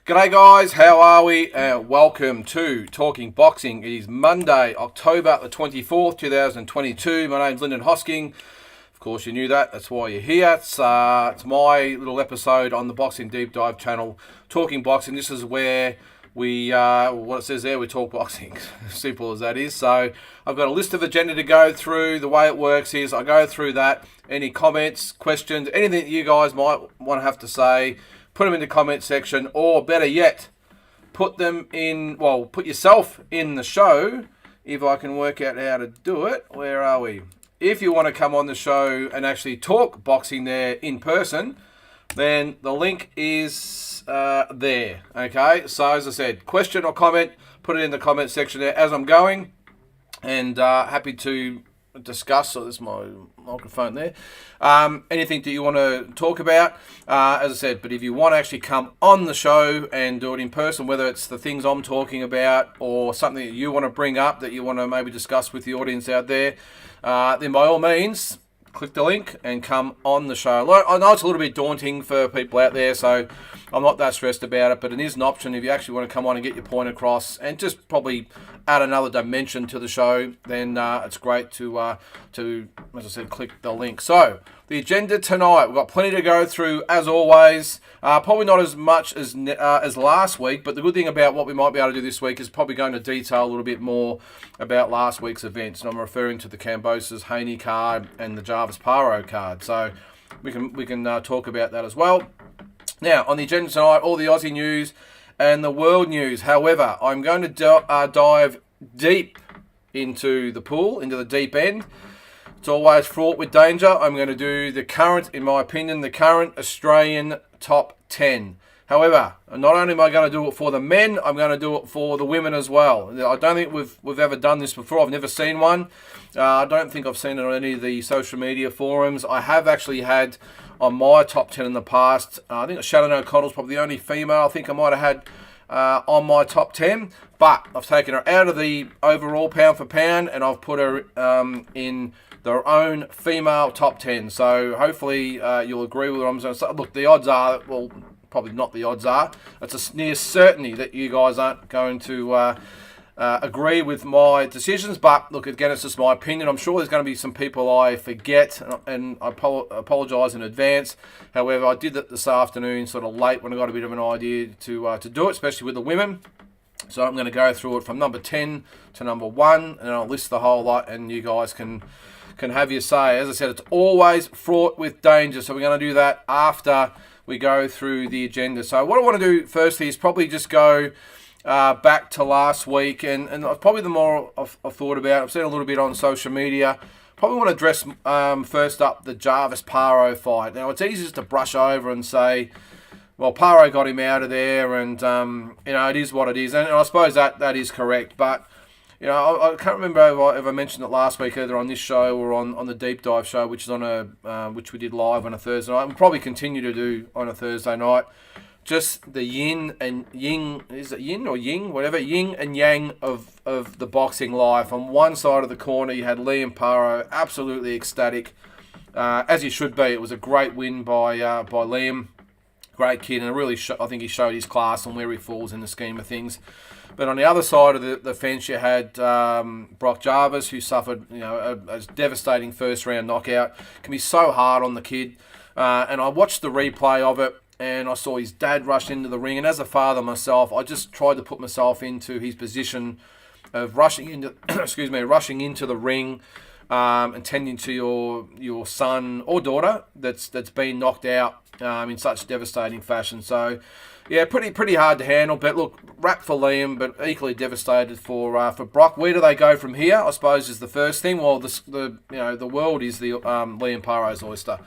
G'day guys, how are we? Welcome to Talking Boxing. It is Monday, October the 24th, 2022. My name's Lyndon Hosking. Of course you knew that, that's why you're here. It's my little episode on the Boxing Deep Dive channel, Talking Boxing. This is where we, what it says there, we talk boxing. Simple as that is. So I've got a list of agenda to go through. The way it works is I go through that. Any comments, questions, anything that you guys might want to have to say, put them in the comment section, or better yet, put yourself in the show, if I can work out how to do it. Where are we? If you want to come on the show and actually talk boxing there in person, then the link is there. Okay, so as I said, question or comment, put it in the comment section there as I'm going, and happy to discuss. So there's my microphone there. Anything that you want to talk about, as I said, but if you want to actually come on the show and do it in person, whether it's the things I'm talking about or something that you want to bring up that you want to maybe discuss with the audience out there, then by all means, click the link and come on the show. I know it's a little bit daunting for people out there, so I'm not that stressed about it, but it is an option if you actually want to come on and get your point across and just probably add another dimension to the show. Then it's great to, as I said, click the link. So the agenda tonight, we've got plenty to go through as always. Probably not as much as last week, but the good thing about what we might be able to do this week is probably going to detail a little bit more about last week's events. And I'm referring to the Kambosos Haney card and the Jarvis Paro card. So we can talk about that as well. Now, on the agenda tonight, all the Aussie news and the world news. However, I'm going to dive deep into the pool, into the deep end. It's always fraught with danger. I'm going to do the current, in my opinion, the current Australian top 10. However, not only am I going to do it for the men, I'm going to do it for the women as well. I don't think we've ever done this before. I've never seen one. I don't think I've seen it on any of the social media forums. I have actually had on my top 10 in the past, I think Shannon O'Connell's probably the only female I think I might have had on my top 10. But I've taken her out of the overall pound for pound and I've put her in their own female top 10. So hopefully you'll agree with what I'm saying. Look, the odds are, well, probably not the odds are. It's a near certainty that you guys aren't going to agree with my decisions. But look, again, it's just my opinion. I'm sure there's going to be some people I forget, and I apologise in advance. However, I did that this afternoon, sort of late, when I got a bit of an idea to do it, especially with the women. So I'm going to go through it from number 10 to number 1, and I'll list the whole lot, and you guys can have your say. As I said, it's always fraught with danger. So we're going to do that after we go through the agenda. So what I want to do firstly is probably just go back to last week, and probably the more I've thought about, I've seen a little bit on social media. Probably want to address first up the Jarvis Paro fight. Now it's easy just to brush over and say, well, Paro got him out of there, and it is what it is, and I suppose that is correct. But I can't remember if I mentioned it last week, either on this show or on the Deep Dive show, which is which we did live on a Thursday night. We'll probably continue to do on a Thursday night. Just the yin and yang, is it yin or ying, whatever, yin and yang of the boxing life. On one side of the corner, you had Liam Paro, absolutely ecstatic, as he should be. It was a great win by Liam. Great kid, and I think he showed his class and where he falls in the scheme of things. But on the other side of the fence, you had Brock Jarvis, who suffered a devastating first-round knockout. Can be so hard on the kid. And I watched the replay of it, and I saw his dad rush into the ring. And as a father myself, I just tried to put myself into his position of rushing into, rushing into the ring, and tending to your son or daughter that's been knocked out in such devastating fashion. So, yeah, pretty hard to handle. But look, rap for Liam, but equally devastated for Brock. Where do they go from here? I suppose is the first thing. Well, the world is the Liam Paro's oyster.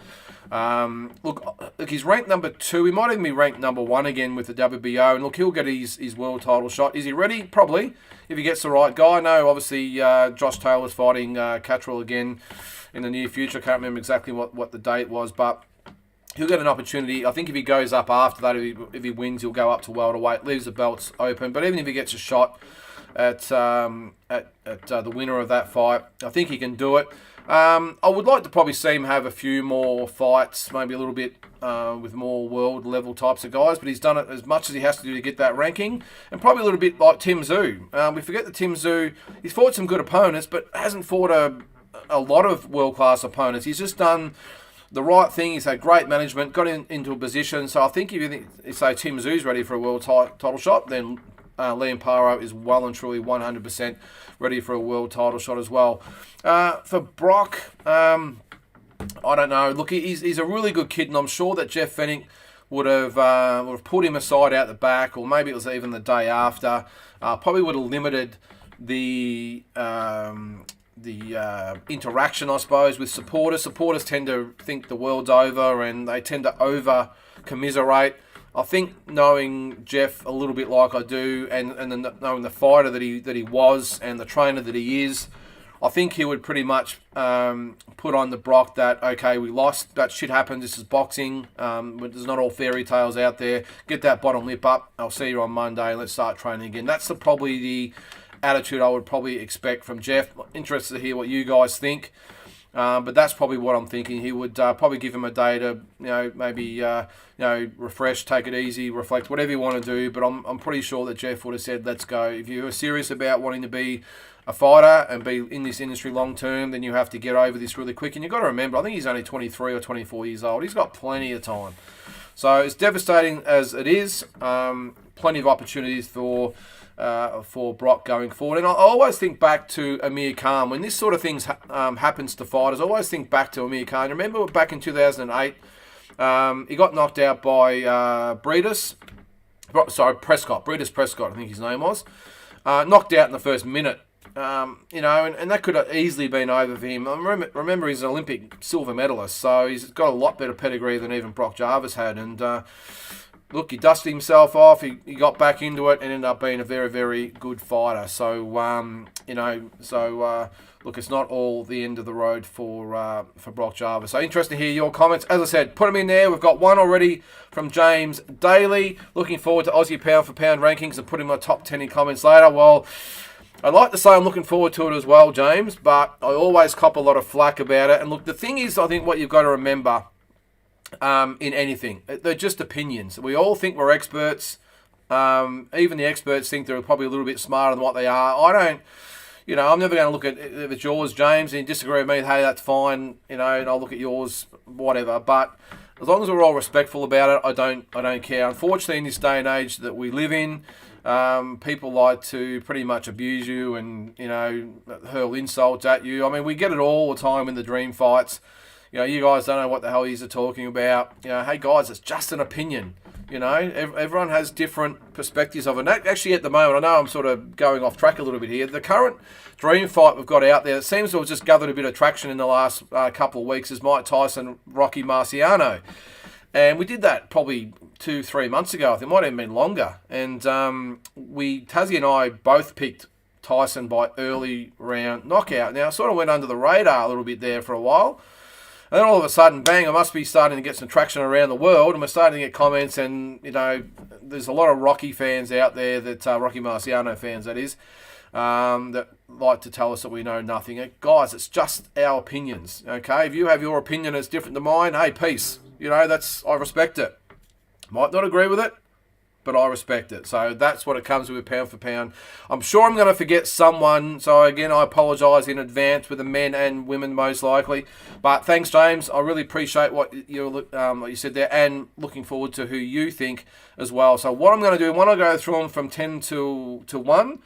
Look, he's ranked number 2. He might even be ranked number 1 again with the WBO. And look, he'll get his world title shot. Is he ready? Probably, if he gets the right guy. No, obviously Josh Taylor's fighting Catterall again in the near future. I can't remember exactly what the date was, but he'll get an opportunity. I think if he goes up after that, if he wins, he'll go up to welterweight, leaves the belts open. But even if he gets a shot at the winner of that fight, I think he can do it. I would like to probably see him have a few more fights, maybe a little bit with more world level types of guys, but he's done it as much as he has to do to get that ranking, and probably a little bit like Tim Tszyu. We forget that Tim Tszyu, he's fought some good opponents, but hasn't fought a lot of world class opponents. He's just done the right thing. He's had great management, got into a position. So I think if you say Tim Tszyu's ready for a world title shot, then Liam Paro is well and truly 100% ready for a world title shot as well. For Brock, I don't know. Look, he's a really good kid, and I'm sure that Jeff Fenech would have pulled him aside out the back, or maybe it was even the day after. Probably would have limited the interaction, I suppose, with supporters. Supporters tend to think the world's over, and they tend to over-commiserate. I think knowing Jeff a little bit like I do, and then knowing the fighter that he was and the trainer that he is, I think he would pretty much put on the Brock that, okay, we lost, that shit happens, this is boxing, there's not all fairy tales out there, get that bottom lip up, I'll see you on Monday, let's start training again. That's probably the attitude I would probably expect from Jeff. Interested to hear what you guys think. But that's probably what I'm thinking. He would probably give him a day to, maybe, refresh, take it easy, reflect, whatever you want to do. But I'm pretty sure that Jeff would have said, let's go. If you're serious about wanting to be a fighter and be in this industry long term, then you have to get over this really quick. And you've got to remember, I think he's only 23 or 24 years old. He's got plenty of time. So as devastating as it is, plenty of opportunities for Brock going forward. And I always think back to Amir Khan. When this sort of things happens to fighters, I always think back to Amir Khan. Remember back in 2008, he got knocked out by Prescott. Breeders Prescott, I think his name was. Knocked out in the first minute. And that could have easily been over for him. Remember, he's an Olympic silver medalist, so he's got a lot better pedigree than even Brock Jarvis had. And look, he dusted himself off. He got back into it and ended up being a very, very good fighter. So, look, it's not all the end of the road for Brock Jarvis. So, interesting to hear your comments. As I said, put them in there. We've got one already from James Daly. Looking forward to Aussie pound for pound rankings and putting my top 10 in comments later. Well, I'd like to say I'm looking forward to it as well, James, but I always cop a lot of flack about it. And look, the thing is, I think what you've got to remember in anything, they're just opinions. We all think we're experts. Even the experts think they're probably a little bit smarter than what they are. I don't, I'm never going to look at if it's yours, James, and you disagree with me, hey, that's fine, and I'll look at yours, whatever. But as long as we're all respectful about it, I don't care. Unfortunately, in this day and age that we live in, people like to pretty much abuse you and, hurl insults at you. I mean, we get it all the time in the dream fights. You guys don't know what the hell you're talking about. Hey guys, it's just an opinion. Everyone has different perspectives of it. And actually, at the moment, I know I'm sort of going off track a little bit here. The current dream fight we've got out there, it seems to have just gathered a bit of traction in the last couple of weeks, is Mike Tyson, Rocky Marciano. And we did that probably 2-3 months ago. I think it might have been longer. And Tazzy and I both picked Tyson by early round knockout. Now, it sort of went under the radar a little bit there for a while. And then all of a sudden, bang, I must be starting to get some traction around the world, and we're starting to get comments, and, there's a lot of Rocky fans out there, that Rocky Marciano fans, that is, that like to tell us that we know nothing. Guys, it's just our opinions, okay? If you have your opinion that's different to mine, hey, peace. I respect it. Might not agree with it, but I respect it. So that's what it comes with pound for pound. I'm sure I'm going to forget someone. So again, I apologise in advance with the men and women most likely. But thanks, James. I really appreciate what you said there, and looking forward to who you think as well. So what I'm going to do, when I go through them from 10 to 1,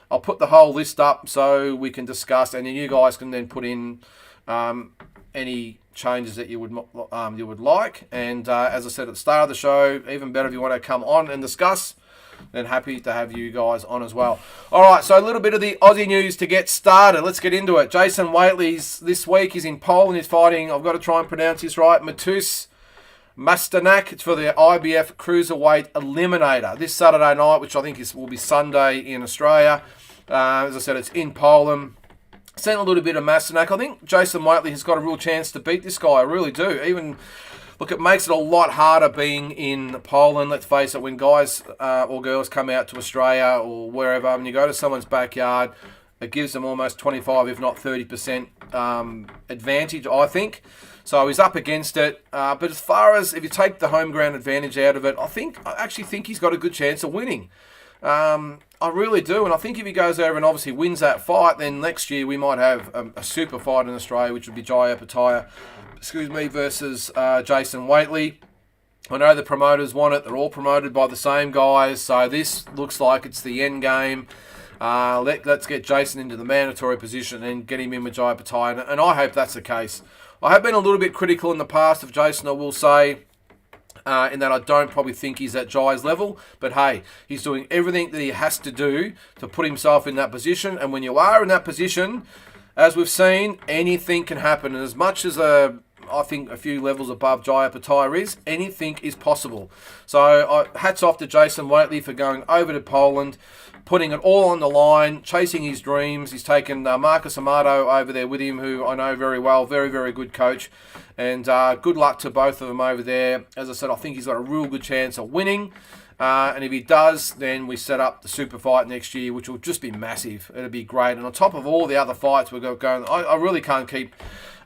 I'll put the whole list up so we can discuss, and then you guys can then put in any changes that you would like. And as I said at the start of the show, even better if you want to come on and discuss, then happy to have you guys on as well. All right, so a little bit of the Aussie news to get started. Let's get into it. Jason Waitley's this week is in Poland. He's fighting, I've got to try and pronounce this right, Matus Masternak. It's for the IBF Cruiserweight Eliminator this Saturday night, which I think will be Sunday in Australia. As I said, it's in Poland. Seen a little bit of Masternak. I think Jason Waitley has got a real chance to beat this guy. I really do. Even, look, it makes it a lot harder being in Poland. Let's face it, when guys or girls come out to Australia or wherever, and you go to someone's backyard, It gives them almost 25, if not 30% advantage, I think. So he's up against it. But as far as if you take the home ground advantage out of it, I actually think he's got a good chance of winning. I really do, and I think if he goes over and obviously wins that fight, then next year we might have a super fight in Australia, which would be Jai Opetaia, versus Jason Waitley. I know the promoters want it. They're all promoted by the same guys, so this looks like it's the end game. Let's get Jason into the mandatory position and get him in with Jai Opetaia, and I hope that's the case. I have been a little bit critical in the past of Jason, I will say, in that I don't probably think he's at Jai's level. But hey, he's doing everything that he has to do to put himself in that position. And when you are in that position, as we've seen, anything can happen. And as much as I think a few levels above Jai Opetaia is, anything is possible. So hats off to Jason Waitley for going over to Poland, putting it all on the line, chasing his dreams. He's taken Marcus Amato over there with him, who I know very well, very, very good coach. And good luck to both of them over there. As I said, I think he's got a real good chance of winning. And if he does, then we set up the super fight next year, which will just be massive. It'll be great. And on top of all the other fights we've got going, I really can't keep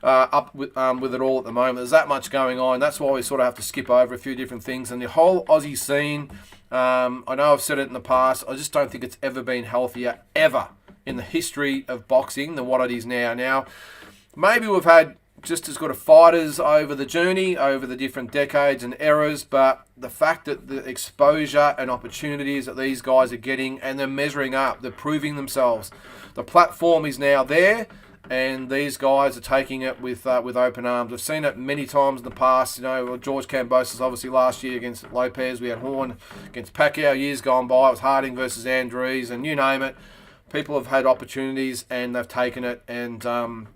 up with it all at the moment. There's that much going on. That's why we sort of have to skip over a few different things. And the whole Aussie scene, I know I've said it in the past, I just don't think it's ever been healthier, ever, in the history of boxing than what it is now. Now, maybe we've had just as good of fighters over the journey, over the different decades and eras, but the fact that the exposure and opportunities that these guys are getting, and they're measuring up, they're proving themselves. The platform is now there, and these guys are taking it with open arms. We've seen it many times in the past. You know, George Kambosos obviously last year against Lopez. We had Horn against Pacquiao years gone by. It was Harding versus Andrews, and you name it. People have had opportunities and they've taken it, and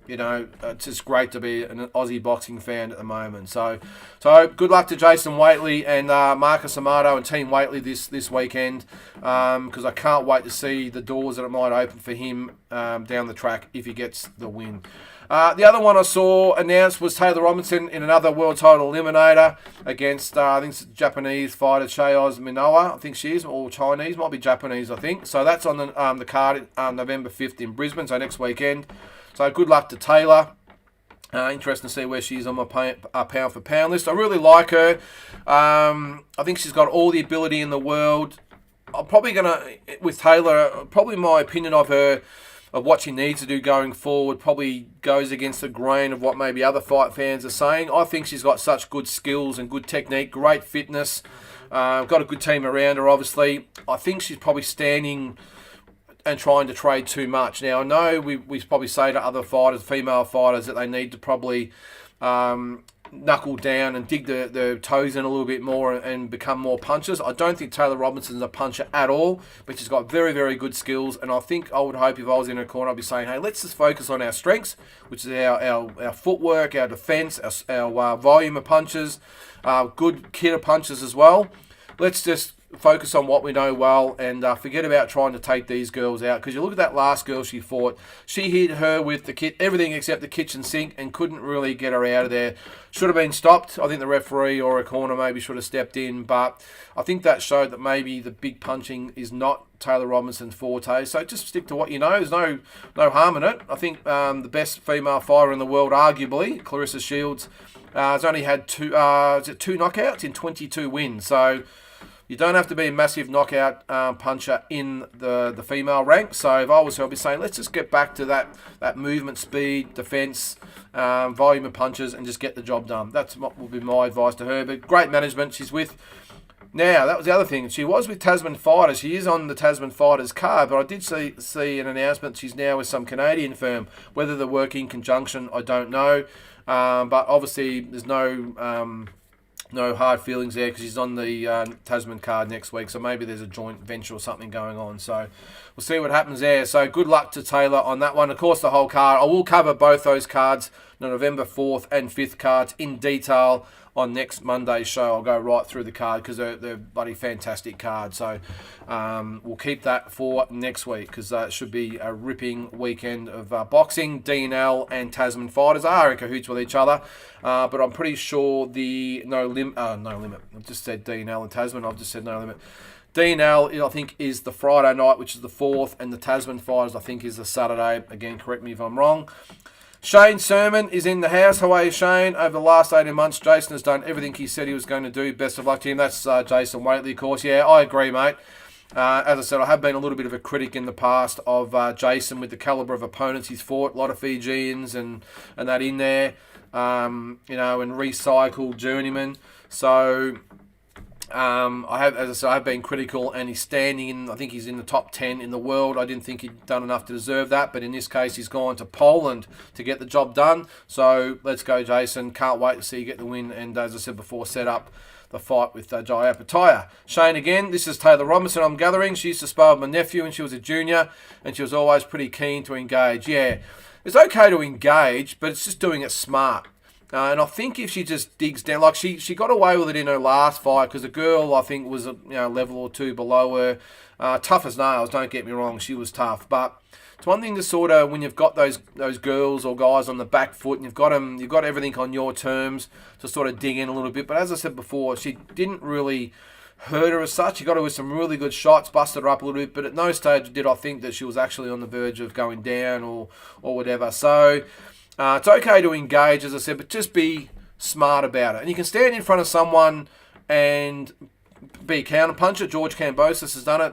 it's just great to be an Aussie boxing fan at the moment. So good luck to Jason Waitley and Marcus Amato and Team Waitley this weekend, because I can't wait to see the doors that it might open for him down the track if he gets the win. The other one I saw announced was Taylor Robinson in another world title eliminator against, I think it's Japanese fighter Chayoz Minowa, I think she is, or Chinese, might be Japanese, I think. So that's on the card November 5th in Brisbane, so next weekend. So good luck to Taylor. Interesting to see where she is on my pound for pound list. I really like her. I think she's got all the ability in the world. I'm probably going to, with Taylor, probably my opinion of her, of what she needs to do going forward, probably goes against the grain of what maybe other fight fans are saying. I think she's got such good skills and good technique, great fitness, got a good team around her, obviously. I think she's probably standing and trying to trade too much. Now, I know we probably say to other fighters, female fighters, that they need to probably knuckle down and dig the toes in a little bit more and become more punchers. I don't think Taylor Robinson's a puncher at all, but she's got very, very good skills. And I think I would hope if I was in her corner, I'd be saying, hey, let's just focus on our strengths, which is our footwork, our defense, our volume of punches, good kit of punches as well. Let's just focus on what we know well and forget about trying to take these girls out. Because you look at that last girl she fought, she hit her with everything except the kitchen sink and couldn't really get her out of there. Should have been stopped. I think the referee or a corner maybe should have stepped in, but I think that showed that maybe the big punching is not Taylor Robinson's forte. So just stick to what you know. There's no harm in it. I think the best female fighter in the world, arguably, Clarissa Shields, has only had two knockouts in 22 wins. So you don't have to be a massive knockout puncher in the female rank. So if I was her, I'd be saying, let's just get back to that movement, speed, defence, volume of punches, and just get the job done. That's what would be my advice to her. But great management. She's with... Now, that was the other thing. She was with Tasman Fighters. She is on the Tasman Fighters card, but I did see an announcement she's now with some Canadian firm. Whether they work in conjunction, I don't know. But obviously, there's no hard feelings there because she's on the Tasman card next week. So maybe there's a joint venture or something going on. So we'll see what happens there. So good luck to Taylor on that one. Of course, the whole card. I will cover both those cards the November 4th and 5th cards in detail on next Monday's show. I'll go right through the card because they're bloody fantastic cards. So we'll keep that for next week because it should be a ripping weekend of boxing. DNL and Tasman fighters are in cahoots with each other, but I'm pretty sure the No Limit. I've just said DNL and Tasman. I've just said No Limit. DNL, I think, is the Friday night, which is the 4th, and the Tasman fighters, I think, is the Saturday. Again, correct me if I'm wrong. Shane Sermon is in the house. How are you, Shane? Over the last 18 months, Jason has done everything he said he was going to do. Best of luck to him. That's Jason Waitley, of course. Yeah, I agree, mate. As I said, I have been a little bit of a critic in the past of Jason with the calibre of opponents he's fought. A lot of Fijians and that in there, and recycled journeymen. So I've been critical, and he's standing in, I think he's in the top 10 in the world. I didn't think he'd done enough to deserve that, but in this case, he's gone to Poland to get the job done. So let's go, Jason. Can't wait to see you get the win, and as I said before, set up the fight with Jai Apataya. Shane again, this is Taylor Robinson, I'm gathering. She used to spar with my nephew when she was a junior, and she was always pretty keen to engage. Yeah, it's okay to engage, but it's just doing it smart. And I think if she just digs down, like she got away with it in her last fight because the girl, I think, was a level or two below her. Tough as nails, don't get me wrong, she was tough. But it's one thing to sort of, when you've got those girls or guys on the back foot and you've got everything on your terms to sort of dig in a little bit. But as I said before, she didn't really hurt her as such. She got her with some really good shots, busted her up a little bit, but at no stage did I think that she was actually on the verge of going down or whatever. So it's okay to engage, as I said, but just be smart about it. And you can stand in front of someone and be a counterpuncher. George Kambosos has done it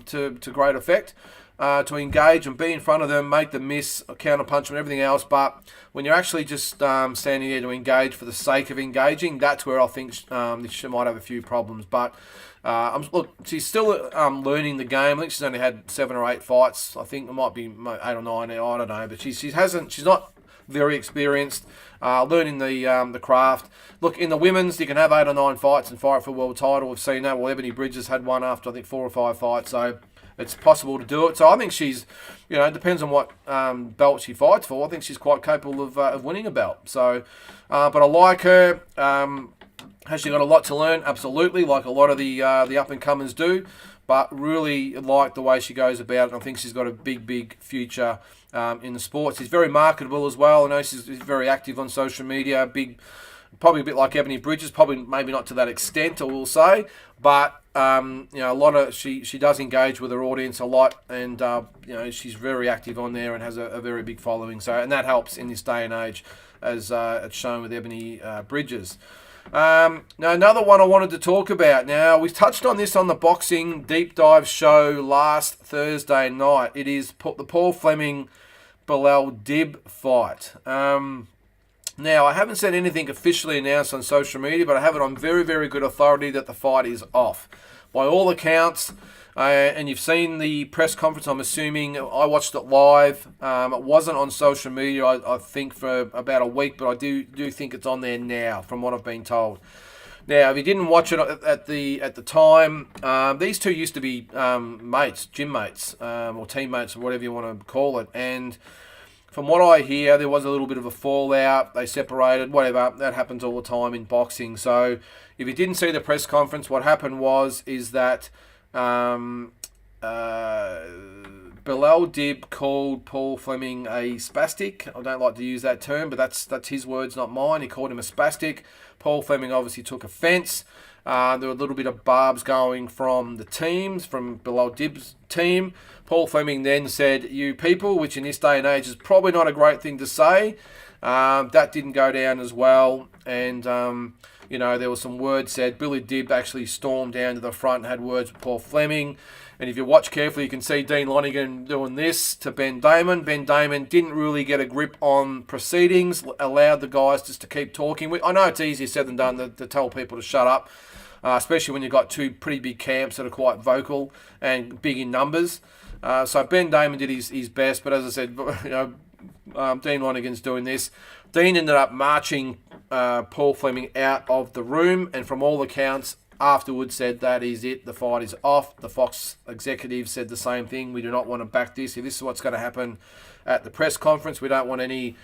to great effect. To engage and be in front of them, make them miss, counterpunch and everything else. But when you're actually just standing there to engage for the sake of engaging, that's where I think she might have a few problems. But look, she's still learning the game. I think she's only had 7 or 8 fights. I think it might be 8 or 9. I don't know, but she's not very experienced, learning the craft. Look, in the women's, you can have 8 or 9 fights and fight for a world title. We've seen that. Well, Ebony Bridges had one after, I think, 4 or 5 fights. So it's possible to do it. So I think she's, it depends on what belt she fights for. I think she's quite capable of winning a belt. So, but I like her. Has she got a lot to learn? Absolutely, like a lot of the up-and-comers do. But really like the way she goes about it. And I think she's got a big future in the sport. She's very marketable as well. I know she's very active on social media. Probably a bit like Ebony Bridges. Probably maybe not to that extent, I will say. But a lot of she does engage with her audience a lot, and she's very active on there and has a very big following. So, and that helps in this day and age, as it's shown with Ebony Bridges. Now, another one I wanted to talk about. Now, we touched on this on the Boxing Deep Dive show last Thursday night. It is the Paul Fleming Bilal Dib fight. Now, I haven't said anything officially announced on social media, but I have it on very, very good authority that the fight is off. By all accounts, and you've seen the press conference, I'm assuming. I watched it live. It wasn't on social media, I think, for about a week, but I do think it's on there now, from what I've been told. Now, if you didn't watch it at the time, these two used to be mates, gym mates, or teammates, or whatever you want to call it, and from what I hear, there was a little bit of a fallout. They separated, whatever. That happens all the time in boxing. So if you didn't see the press conference, what happened is that Bilal Dib called Paul Fleming a spastic. I don't like to use that term, but that's his words, not mine. He called him a spastic. Paul Fleming obviously took offence. There were a little bit of barbs going from the teams, from Bilal Dib's team. Paul Fleming then said, "You people," which in this day and age is probably not a great thing to say. That didn't go down as well. And, there was some words said. Billy Dib actually stormed down to the front and had words with Paul Fleming. And if you watch carefully, you can see Dean Lonigan doing this to Ben Damon. Ben Damon didn't really get a grip on proceedings, allowed the guys just to keep talking. I know it's easier said than done to tell people to shut up, especially when you've got two pretty big camps that are quite vocal and big in numbers. So Ben Damon did his best, but as I said, Dean Lonigan's doing this. Dean ended up marching Paul Fleming out of the room, and from all accounts, afterwards said that is it, the fight is off. The Fox executive said the same thing. We do not want to back this. If this is what's going to happen at the press conference, we don't want any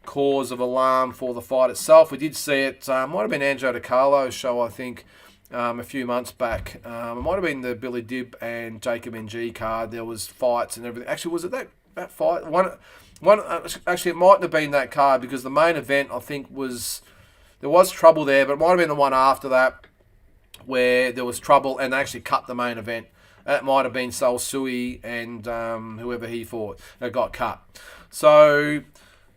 cause of alarm for the fight itself. We did see it, might have been Angelo DiCarlo's show, I think, a few months back. It might have been the Billy Dibb and Jacob NG card. There was fights and everything. Actually, was it that fight? Actually, it mightn't have been that card, because the main event, I think, there was trouble there, but it might have been the one after that where there was trouble and they actually cut the main event. That might have been Sol Sui and whoever he fought that got cut. So,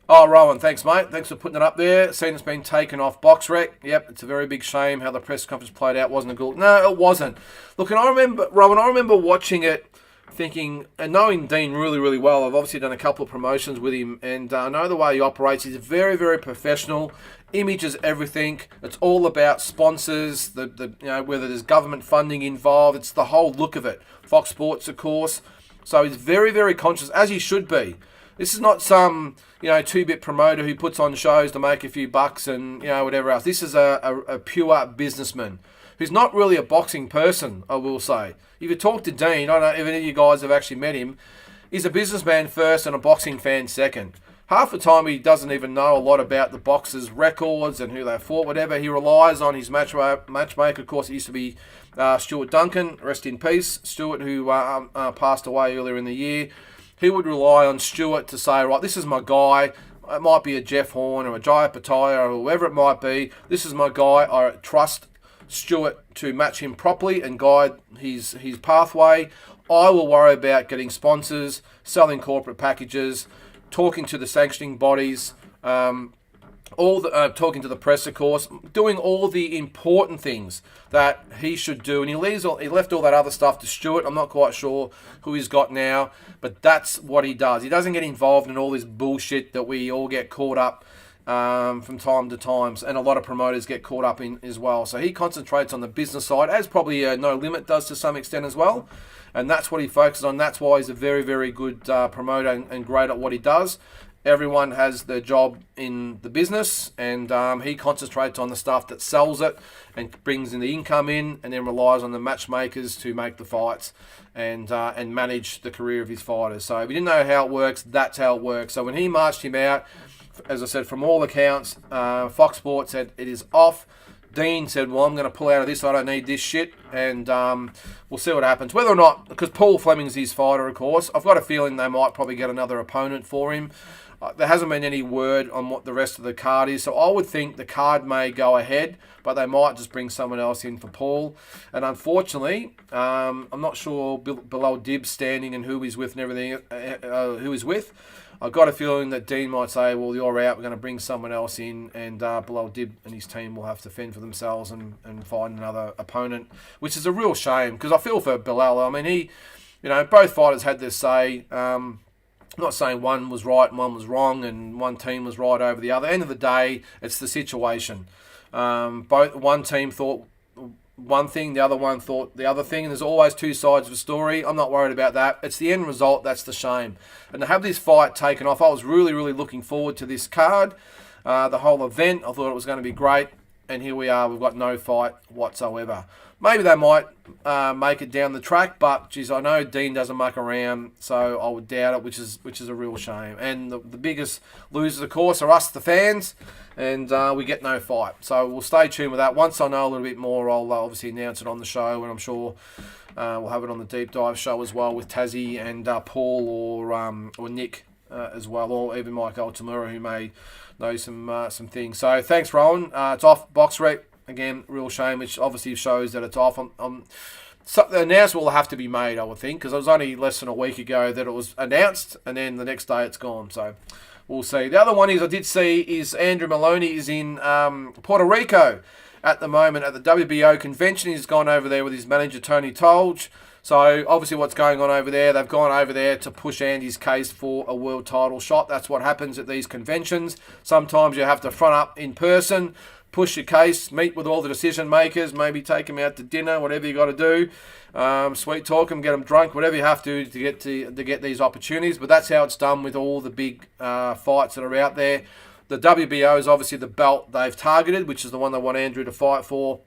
Rowan, thanks, mate. Thanks for putting it up there. Seen it's been taken off BoxRec. Yep, it's a very big shame how the press conference played out. Wasn't a good... No, it wasn't. Look, and I remember watching it, thinking, and knowing Dean really, really well. I've obviously done a couple of promotions with him, and I know the way he operates. He's very, very professional. Image is everything. It's all about sponsors, whether there's government funding involved. It's the whole look of it. Fox Sports, of course. So he's very, very conscious, as he should be. This is not some, two-bit promoter who puts on shows to make a few bucks and, whatever else. This is a pure businessman who's not really a boxing person, I will say. If you talk to Dean, I don't know if any of you guys have actually met him, he's a businessman first and a boxing fan second. Half the time he doesn't even know a lot about the boxers' records and who they fought, whatever. He relies on his matchmaker. Of course, it used to be Stuart Duncan, rest in peace. Stuart, who passed away earlier in the year. He would rely on Stuart to say, right, this is my guy. It might be a Jeff Horn or a Jaya Pataya or whoever it might be. This is my guy. I trust Stuart to match him properly and guide his pathway. I will worry about getting sponsors, selling corporate packages, talking to the sanctioning bodies, talking to the press, of course, doing all the important things that he should do. And he left all that other stuff to Stuart. I'm not quite sure who he's got now, but that's what he does. He doesn't get involved in all this bullshit that we all get caught up from time to time, and a lot of promoters get caught up in as well. So he concentrates on the business side, as probably No Limit does to some extent as well. And that's what he focuses on. That's why he's a very, very good promoter and great at what he does. Everyone has their job in the business, and he concentrates on the stuff that sells it and brings in the income in, and then relies on the matchmakers to make the fights and manage the career of his fighters. So if you didn't know how it works, that's how it works. So when he marched him out, as I said, from all accounts, Fox Sports said it is off. Dean said, well, I'm going to pull out of this. I don't need this shit. And we'll see what happens. Whether or not, because Paul Fleming's his fighter, of course. I've got a feeling they might probably get another opponent for him. There hasn't been any word on what the rest of the card is. So I would think the card may go ahead, but they might just bring someone else in for Paul. And unfortunately, I'm not sure below Dibb's standing and who he's with and everything, who he's with. I've got a feeling that Dean might say, well, you're out, we're going to bring someone else in, and Bilal Dib and his team will have to fend for themselves and find another opponent, which is a real shame, because I feel for Bilal. I mean, he, both fighters had their say. I'm not saying one was right and one was wrong and one team was right over the other. End of the day, it's the situation. One team thought one thing, the other one thought the other thing, and there's always two sides of a story. I'm not worried about that. It's the end result that's the shame. And to have this fight taken off, I was really, really looking forward to this card, the whole event. I thought it was going to be great, and here we are. We've got no fight whatsoever. Maybe they might make it down the track, but geez, I know Dean doesn't muck around, so I would doubt it, which is a real shame. And the biggest losers, of course, are us, the fans, and we get no fight. So we'll stay tuned with that. Once I know a little bit more, I'll obviously announce it on the show, and I'm sure we'll have it on the Deep Dive show as well with Tassie and Paul or Nick as well, or even Mike Altamura, who may know some things. So thanks, Rowan. It's off BoxRec. Again, real shame, which obviously shows that it's off. So the announcement will have to be made, I would think, because it was only less than a week ago that it was announced, and then the next day it's gone. So we'll see. The other one I did see is Andrew Maloney is in Puerto Rico at the moment at the WBO convention. He's gone over there with his manager, Tony Tolge. So obviously what's going on over there, they've gone over there to push Andy's case for a world title shot. That's what happens at these conventions. Sometimes you have to front up in person, push your case, meet with all the decision makers, maybe take them out to dinner, whatever you got to do. Sweet talk them, get them drunk, whatever you have to get these opportunities. But that's how it's done with all the big fights that are out there. The WBO is obviously the belt they've targeted, which is the one they want Andrew to fight for.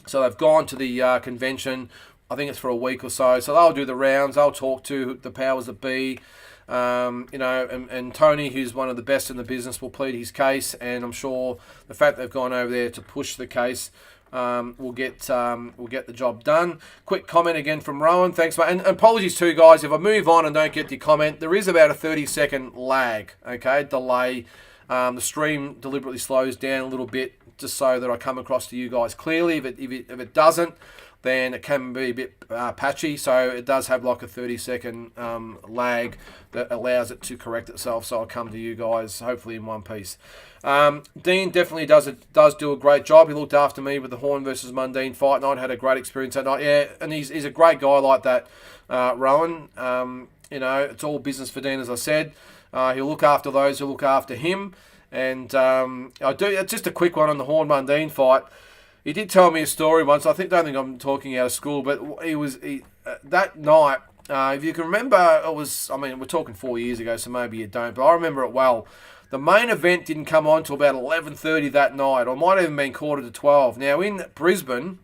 So they've gone to the convention. I think it's for a week or so. So they'll do the rounds. They'll talk to the powers that be. And Tony, who's one of the best in the business, will plead his case, and I'm sure the fact they've gone over there to push the case will get the job done. Quick comment again from Rowan. Thanks, mate. And apologies too, guys. If I move on and don't get the comment, there is about a 30-second lag, delay. The stream deliberately slows down a little bit just so that I come across to you guys clearly. If it doesn't, then it can be a bit patchy. So it does have like a 30-second lag that allows it to correct itself. So I'll come to you guys hopefully in one piece. Dean definitely does do a great job. He looked after me with the Horn versus Mundine fight night. Had a great experience that night. Yeah, and he's a great guy like that, Rowan. It's all business for Dean, as I said. He'll look after those who look after him. And I do just a quick one on the Horn Mundine fight. He did tell me a story once. Don't think I'm talking out of school, but that night. If you can remember, we're talking 4 years ago, so maybe you don't, but I remember it well. The main event didn't come on till about 11:30 that night, or might have even been 11:45. Now in Brisbane,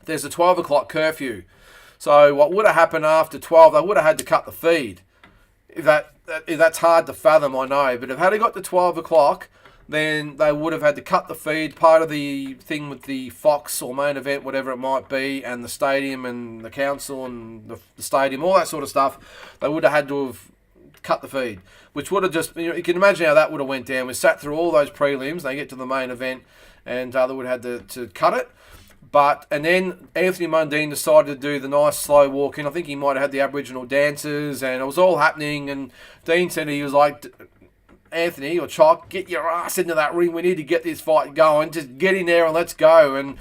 there's a 12 o'clock curfew. So what would have happened after 12? They would have had to cut the feed. If that's hard to fathom, I know, but if had it got to 12 o'clock, then they would have had to cut the feed. Part of the thing with the Fox or main event, whatever it might be, and the stadium and the council and the stadium, all that sort of stuff, they would have had to have cut the feed, which would have just, you can imagine how that would have went down. We sat through all those prelims, they get to the main event, and they would have had to cut it. And then Anthony Mundine decided to do the nice slow walk in. I think he might have had the Aboriginal dances, and it was all happening. And Dean said he was like, Anthony or Chalk, get your ass into that ring. We need to get this fight going. Just get in there and let's go. And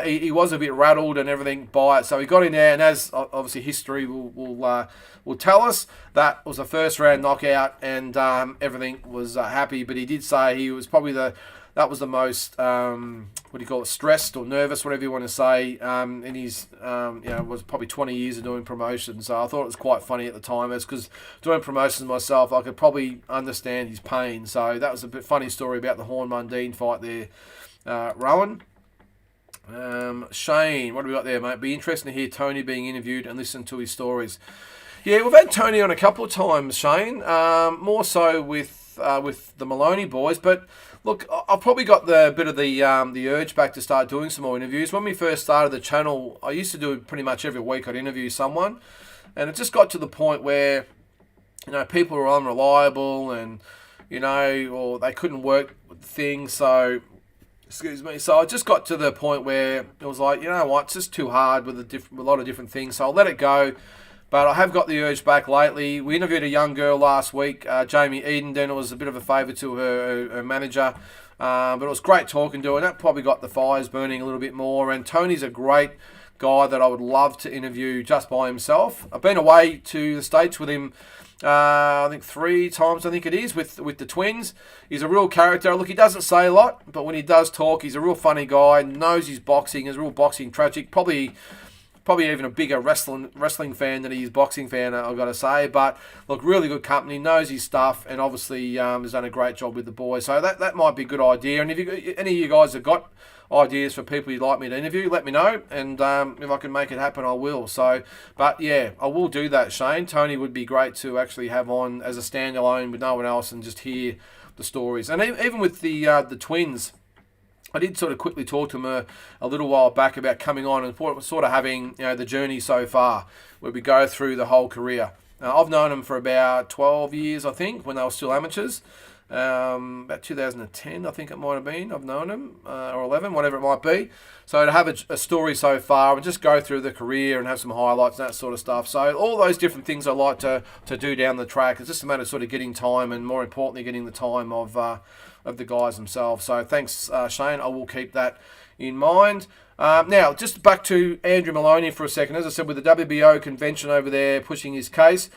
he was a bit rattled and everything by it. So he got in there, and as obviously history will tell us, that was a first round knockout, and everything was happy. But he did say he was probably that was the most, stressed or nervous, whatever you want to say, in his, was probably 20 years of doing promotions. So I thought it was quite funny at the time, because doing promotions myself, I could probably understand his pain. So that was a bit funny story about the Horn Mundine fight there, Rowan. Shane, what have we got there, mate? Be interesting to hear Tony being interviewed and listen to his stories. Yeah, we've had Tony on a couple of times, Shane, more so with the Maloney boys, but look, I've probably got the bit of the urge back to start doing some more interviews. When we first started the channel, I used to do it pretty much every week. I'd interview someone, and it just got to the point where, people were unreliable, and or they couldn't work with things. So, excuse me. So I just got to the point where it was like, it's just too hard with a lot of different things. So I'll let it go. But I have got the urge back lately. We interviewed a young girl last week, Jamie Edenden. It was a bit of a favour to her manager. But it was great talking to her, and that probably got the fires burning a little bit more. And Tony's a great guy that I would love to interview just by himself. I've been away to the States with him, I think 3 times, I think it is, with the twins. He's a real character. Look, he doesn't say a lot, but when he does talk, he's a real funny guy, knows his boxing, is a real boxing tragic. Probably even a bigger wrestling fan than he is boxing fan, I've got to say. But look, really good company, knows his stuff, and obviously has done a great job with the boys. So that might be a good idea. And if any of you guys have got ideas for people you'd like me to interview, let me know. And if I can make it happen, I will. So, but yeah, I will do that, Shane. Tony would be great to actually have on as a standalone with no one else and just hear the stories. And even with the twins, I did sort of quickly talk to him a little while back about coming on and sort of having the journey so far, where we go through the whole career. I've known him for about 12 years, I think, when they were still amateurs. About 2010, I think it might have been. I've known him, or 11, whatever it might be. So to have a story so far and just go through the career and have some highlights and that sort of stuff. So all those different things I like to do down the track. It's just a matter of sort of getting time, and more importantly, getting the time of the guys themselves. So thanks, Shane. I will keep that in mind. Now, just back to Andrew Maloney for a second. As I said, with the WBO convention over there pushing his case,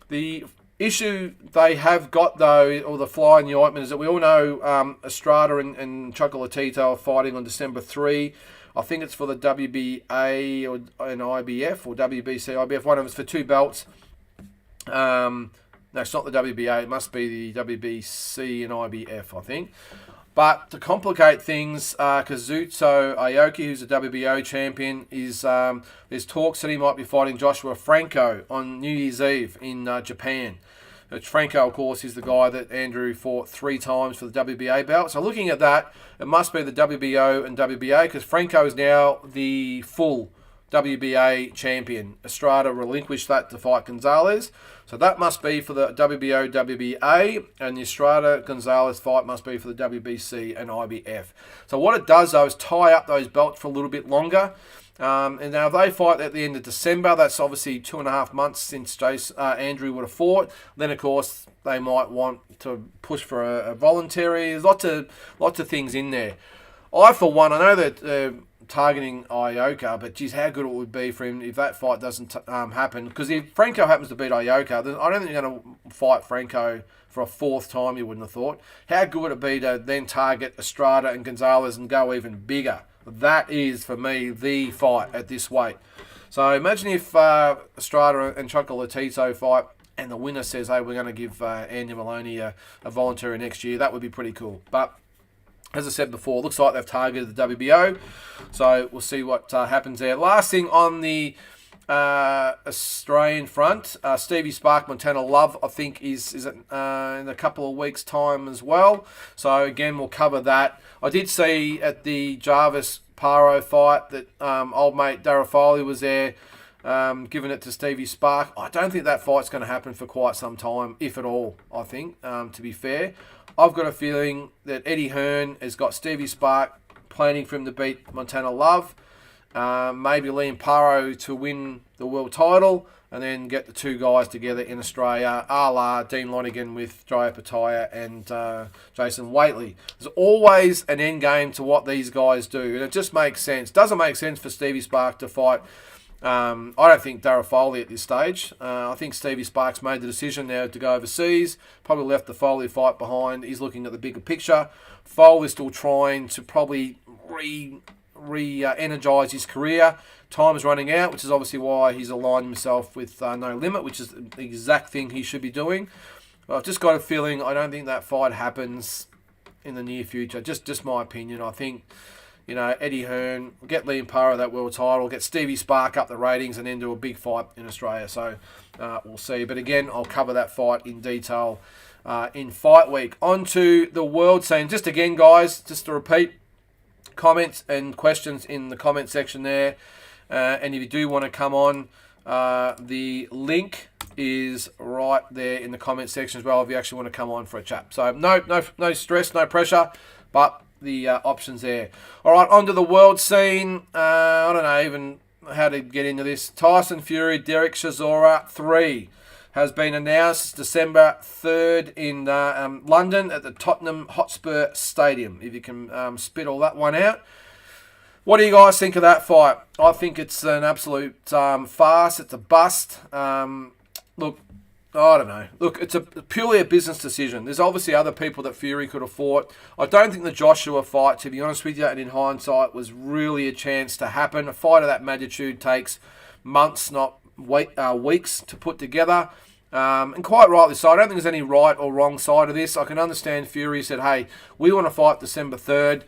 the issue they have got, though, or the fly in the ointment, is that we all know Estrada and Chocolatito are fighting on December 3. I think it's for the WBA or an IBF or WBC, IBF. One of them is for 2 belts. No, it's not the WBA. It must be the WBC and IBF, I think. But to complicate things, Kazuto Aoki, who's a WBO champion, there's talks that he might be fighting Joshua Franco on New Year's Eve in Japan. Franco, of course, is the guy that Andrew fought 3 times for the WBA belt. So looking at that, it must be the WBO and WBA, because Franco is now the full WBA champion. Estrada relinquished that to fight Gonzalez. So that must be for the WBO, WBA, and the Estrada-Gonzalez fight must be for the WBC and IBF. So what it does, though, is tie up those belts for a little bit longer. And now if they fight at the end of December, that's obviously 2.5 months since Andrew would have fought. Then, of course, they might want to push for a voluntary. There's lots of things in there. I, for one, I know that targeting Ioka, but geez, how good it would be for him if that fight doesn't happen. Because if Franco happens to beat Ioka, then I don't think you're going to fight Franco for a 4th time, you wouldn't have thought. How good would it be to then target Estrada and Gonzalez and go even bigger? That is, for me, the fight at this weight. So imagine if Estrada and Chocolatito fight and the winner says, hey, we're going to give Andy Maloney a voluntary next year. That would be pretty cool. But as I said before, looks like they've targeted the WBO. So we'll see what happens there. Last thing on the Australian front, Stevie Spark, Montana Love, I think is in a couple of weeks' time as well. So again, we'll cover that. I did see at the Jarvis Paro fight that old mate Darragh Foley was there, giving it to Stevie Spark. I don't think that fight's going to happen for quite some time, if at all, I think, to be fair. I've got a feeling that Eddie Hearn has got Stevie Spark planning for him to beat Montana Love. Maybe Liam Paro to win the world title, and then get the 2 guys together in Australia, a la Dean Lonigan with Jaya Pataya and Jason Waitley. There's always an end game to what these guys do, and it just makes sense. Doesn't make sense for Stevie Spark to fight. I don't think Darragh Foley at this stage. I think Stevie Sparks made the decision now to go overseas. Probably left the Foley fight behind. He's looking at the bigger picture. Foley's still trying to probably re-energise his career. Time is running out, which is obviously why he's aligned himself with No Limit, which is the exact thing he should be doing. But I've just got a feeling I don't think that fight happens in the near future. Just my opinion. I think, Eddie Hearn, get Liam Paro that world title, get Stevie Spark up the ratings, and then do a big fight in Australia. So we'll see. But again, I'll cover that fight in detail in Fight Week. On to the world scene. Just again, guys, just to repeat, comments and questions in the comment section there. And if you do want to come on, the link is right there in the comment section as well if you actually want to come on for a chat. So no stress, no pressure, but the options there. All right, on to the world scene. I don't know even how to get into this. Tyson Fury, Derek Chisora 3 has been announced December 3rd in London at the Tottenham Hotspur Stadium. If you can spit all that one out. What do you guys think of that fight? I think it's an absolute farce. It's a bust. Look, I don't know. Look, it's purely a business decision. There's obviously other people that Fury could have fought. I don't think the Joshua fight, to be honest with you, and in hindsight, was really a chance to happen. A fight of that magnitude takes months, not weeks to put together. And quite rightly so. I don't think there's any right or wrong side of this. I can understand Fury said, hey, we want to fight December 3rd.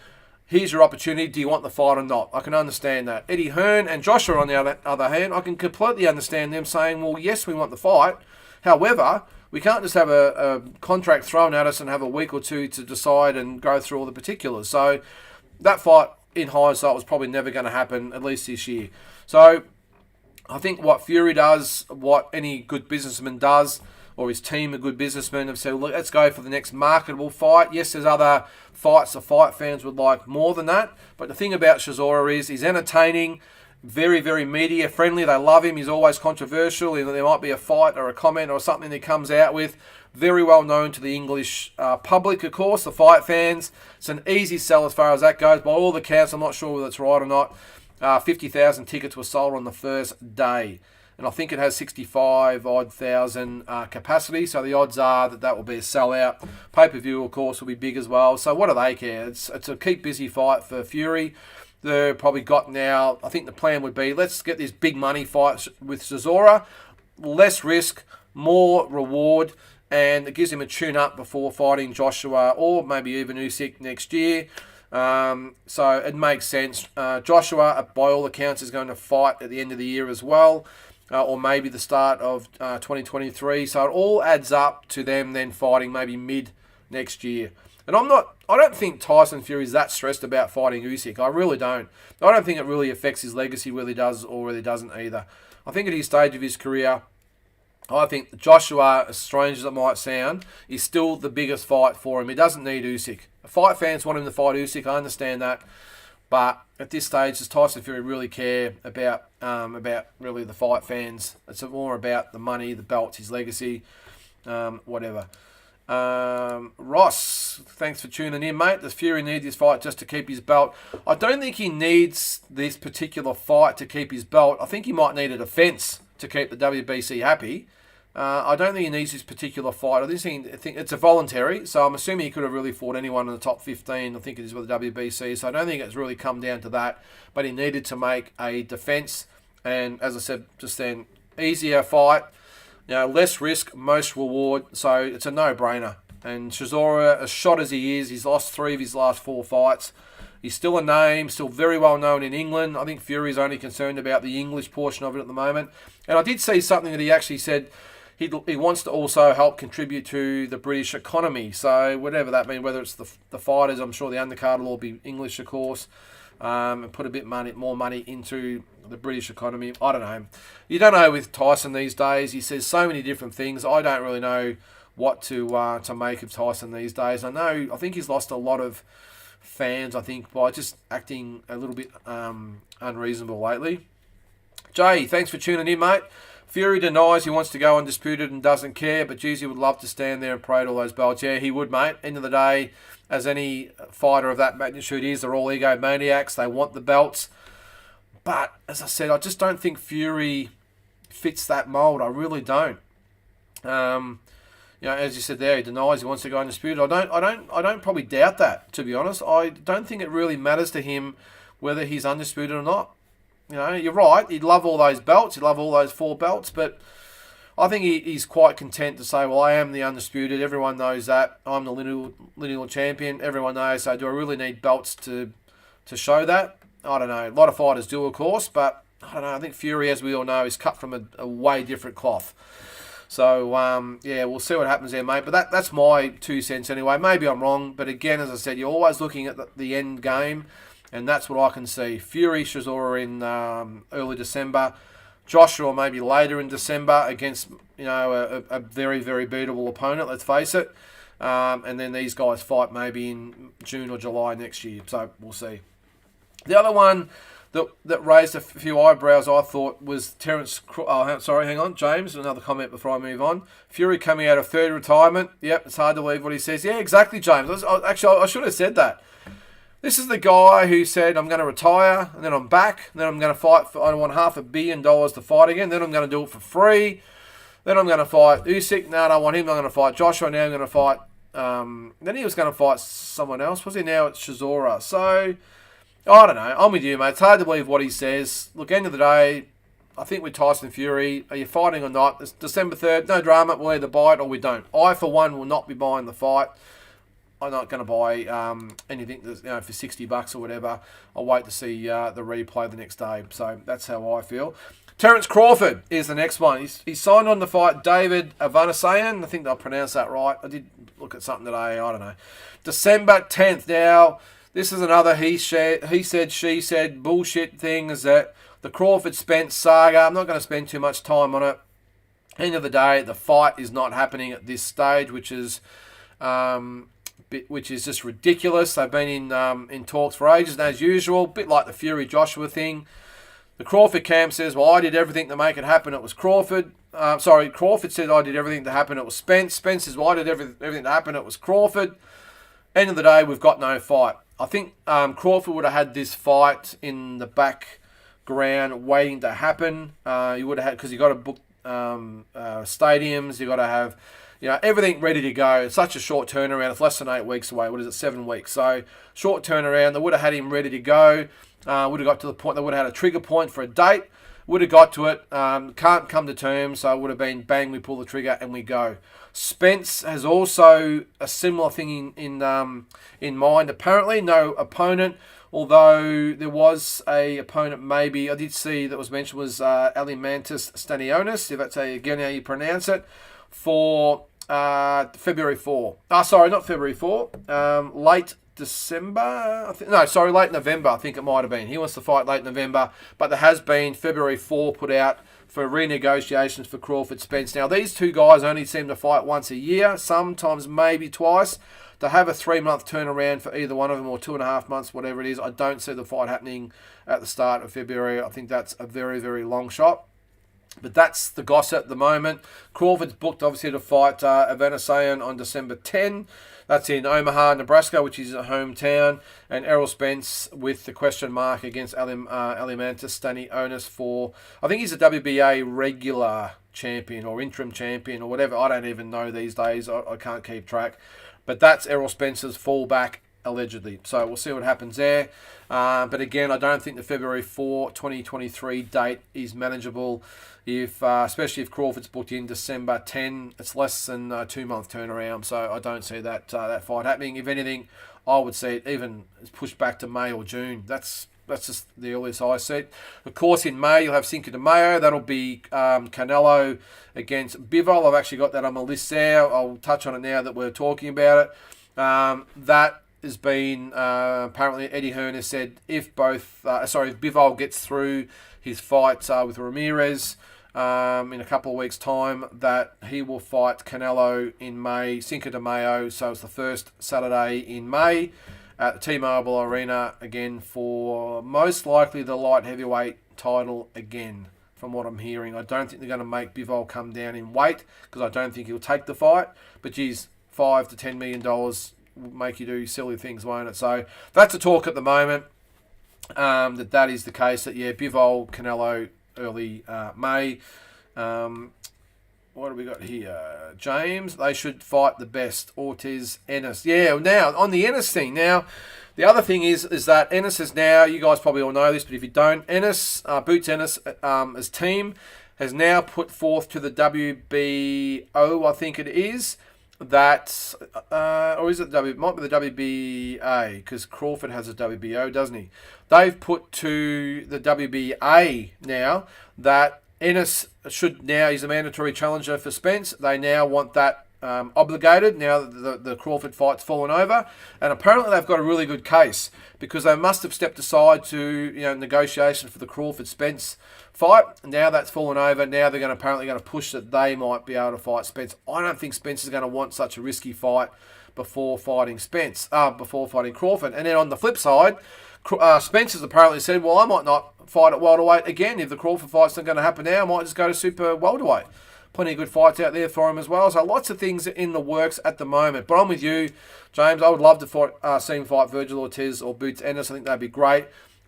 Here's your opportunity. Do you want the fight or not? I can understand that. Eddie Hearn and Joshua, on the other hand, I can completely understand them saying, well, yes, we want the fight. However, we can't just have a contract thrown at us and have a week or two to decide and go through all the particulars. So that fight, in hindsight, was probably never going to happen, at least this year. So I think what Fury does, what any good businessman does, or his team of good businessmen have said, look, let's go for the next marketable fight. Yes, there's other fights the fight fans would like more than that. But the thing about Chisora is he's entertaining, very, very media friendly. They love him. He's always controversial. There might be a fight or a comment or something that he comes out with. Very well known to the English public, of course, the fight fans. It's an easy sell as far as that goes. By all the counts, I'm not sure whether it's right or not. 50,000 tickets were sold on the first day. And I think it has 65-odd thousand capacity, so the odds are that will be a sellout. Pay-per-view, of course, will be big as well. So what do they care? It's a keep busy fight for Fury. They're probably got now, I think the plan would be, let's get this big money fight with Chisora. Less risk, more reward. and it gives him a tune-up before fighting Joshua or maybe even Usyk next year. So it makes sense. Joshua, by all accounts, is going to fight at the end of the year as well, or maybe the start of 2023. So it all adds up to them then fighting maybe mid next year. And I don't think Tyson Fury is that stressed about fighting Usyk. I really don't. I don't think it really affects his legacy, whether he does or whether he doesn't either. I think at his stage of his career, I think Joshua, as strange as it might sound, is still the biggest fight for him. He doesn't need Usyk. Fight fans want him to fight Usyk. I understand that. But at this stage, does Tyson Fury really care about really the fight fans? It's more about the money, the belts, his legacy, whatever. Ross, thanks for tuning in, mate. Does Fury need this fight just to keep his belt? I don't think he needs this particular fight to keep his belt. I think he might need a defence to keep the WBC happy. I don't think he needs this particular fight. I think it's a voluntary, so I'm assuming he could have really fought anyone in the top 15. I think it is with the WBC, so I don't think it's really come down to that. But he needed to make a defence, and as I said just then, easier fight, less risk, most reward. So it's a no-brainer. And Chisora, as shot as he is, he's lost 3 of his last 4 fights. He's still a name, still very well known in England. I think Fury's only concerned about the English portion of it at the moment. And I did see something that he actually said he wants to also help contribute to the British economy. So whatever that means, whether it's the fighters, I'm sure the undercard will all be English, of course, and put a bit more money into the British economy. I don't know. You don't know with Tyson these days. He says so many different things. I don't really know what to make of Tyson these days. I think he's lost a lot of fans, I think, by just acting a little bit unreasonable lately. Jay, thanks for tuning in, mate. Fury denies he wants to go undisputed and doesn't care, but geez, he would love to stand there and parade all those belts. Yeah, he would, mate. End of the day, as any fighter of that magnitude is, they're all egomaniacs. They want the belts. But, as I said, I just don't think Fury fits that mould. I really don't. As you said there, he denies he wants to go undisputed. I don't probably doubt that, to be honest. I don't think it really matters to him whether he's undisputed or not. You're right. He'd love all those belts. He'd love all those 4 belts. But I think he's quite content to say, well, I am the undisputed. Everyone knows that. I'm the lineal champion. Everyone knows. So do I really need belts to show that? I don't know. A lot of fighters do, of course. But I don't know. I think Fury, as we all know, is cut from a way different cloth. So, we'll see what happens there, mate. But that's my 2 cents anyway. Maybe I'm wrong. But again, as I said, you're always looking at the end game. And that's what I can see. Fury, Chisora in early December. Joshua maybe later in December against a very, very beatable opponent, let's face it. And then these guys fight maybe in June or July next year. So we'll see. The other one that raised a few eyebrows, I thought, was Terence... hang on, James, another comment before I move on. Fury coming out of third retirement. Yep, it's hard to believe what he says. Yeah, exactly, James. I should have said that. This is the guy who said, I'm going to retire, and then I'm back, and then I'm going to fight I want $500 million to fight again, then I'm going to do it for free, then I'm going to fight Usyk, no, I don't want him, I'm going to fight Joshua, now I'm going to fight, then he was going to fight someone else, was he? Now it's Chisora. So, I don't know, I'm with you, mate, it's hard to believe what he says. Look, end of the day, I think with Tyson Fury, are you fighting or not? It's December 3rd, no drama, we'll either buy it or we don't. I, for one, will not be buying the fight. I'm not going to buy anything that's, for $60 or whatever. I'll wait to see the replay the next day. So that's how I feel. Terence Crawford is the next one. He's signed on to fight David Avanasayan. I think they'll pronounce that right. I did look at something today. I don't know. December 10th. Now, this is another he said, she said bullshit thing, is that the Crawford-Spence saga. I'm not going to spend too much time on it. End of the day, the fight is not happening at this stage, which is just ridiculous. They've been in talks for ages, and as usual, a bit like the Fury-Joshua thing. The Crawford camp says, well, I did everything to make it happen, it was Crawford. Crawford said, I did everything to happen, it was Spence. Spence says, well, I did everything to happen, it was Crawford. End of the day, we've got no fight. I think Crawford would have had this fight in the background waiting to happen. He would have had, because you got to book stadiums, you got to have everything ready to go. It's such a short turnaround. It's less than 8 weeks away. What is it, 7 weeks? So, short turnaround. They would have had him ready to go. Would have got to the point they would have had a trigger point for a date. Would have got to it. Can't come to terms, so it would have been bang, we pull the trigger and we go. Spence has also a similar thing in mind. Apparently, no opponent. Although there was a opponent, maybe I did see that was mentioned was Alimantis Stanionis, if that's how you pronounce it, for February 4. Sorry, not February 4. Late December. Late November. I think it might have been. He wants to fight late November, but there has been February 4 put out for renegotiations for Crawford Spence. Now these two guys only seem to fight once a year, sometimes maybe twice. To have a 3-month turnaround for either one of them, or 2.5 months, whatever it is, I don't see the fight happening at the start of February. I think that's a very, very long shot. But that's the gossip at the moment. Crawford's booked, obviously, to fight Avanasayan on December 10. That's in Omaha, Nebraska, which is his hometown. And Errol Spence with the question mark against Alimantis Stanionis for, I think he's a WBA regular champion or interim champion or whatever. I don't even know these days. I can't keep track. But that's Errol Spence's fallback, allegedly. So we'll see what happens there. But again, I don't think the February 4, 2023 date is manageable. Especially if Crawford's booked in December 10, it's less than a 2-month turnaround. So I don't see that fight happening. If anything, I would see it even pushed back to May or June. That's just the earliest I see it. Of course, in May, you'll have Cinco de Mayo. That'll be Canelo against Bivol. I've actually got that on my list there. I'll touch on it now that we're talking about it. That has been, apparently, Eddie Hearn has said if Bivol gets through his fight with Ramirez in a couple of weeks' time, that he will fight Canelo in May, Cinco de Mayo. So it's the first Saturday in May at the T-Mobile Arena again for most likely the light heavyweight title again, from what I'm hearing. I don't think they're going to make Bivol come down in weight because I don't think he'll take the fight. But geez, $5 to $10 million will make you do silly things, won't it? So that's a talk at the moment, that is the case. That, yeah, Bivol, Canelo, early May. What have we got here? James, they should fight the best. Ortiz, Ennis. Yeah, now, on the Ennis thing. Now, the other thing is that Ennis is now, you guys probably all know this, but if you don't, Ennis, Boots Ennis, as team, has now put forth to the WBO, I think it is, that, or is it it might be the WBA, because Crawford has a WBO, doesn't he? They've put to the WBA now that Ennis should now, he's a mandatory challenger for Spence. They now want that obligated now that the Crawford fight's fallen over. And apparently they've got a really good case because they must have stepped aside to negotiation for the Crawford-Spence fight. Now that's fallen over. Now they're apparently going to push that they might be able to fight Spence. I don't think Spence is going to want such a risky fight before fighting Crawford. And then on the flip side, Spence has apparently said, well, I might not fight at welterweight again. If the Crawford fight's not going to happen now, I might just go to super welterweight. Plenty of good fights out there for him as well. So lots of things in the works at the moment. But I'm with you, James. I would love to see him fight Virgil Ortiz or Boots Ennis. I think that'd be great.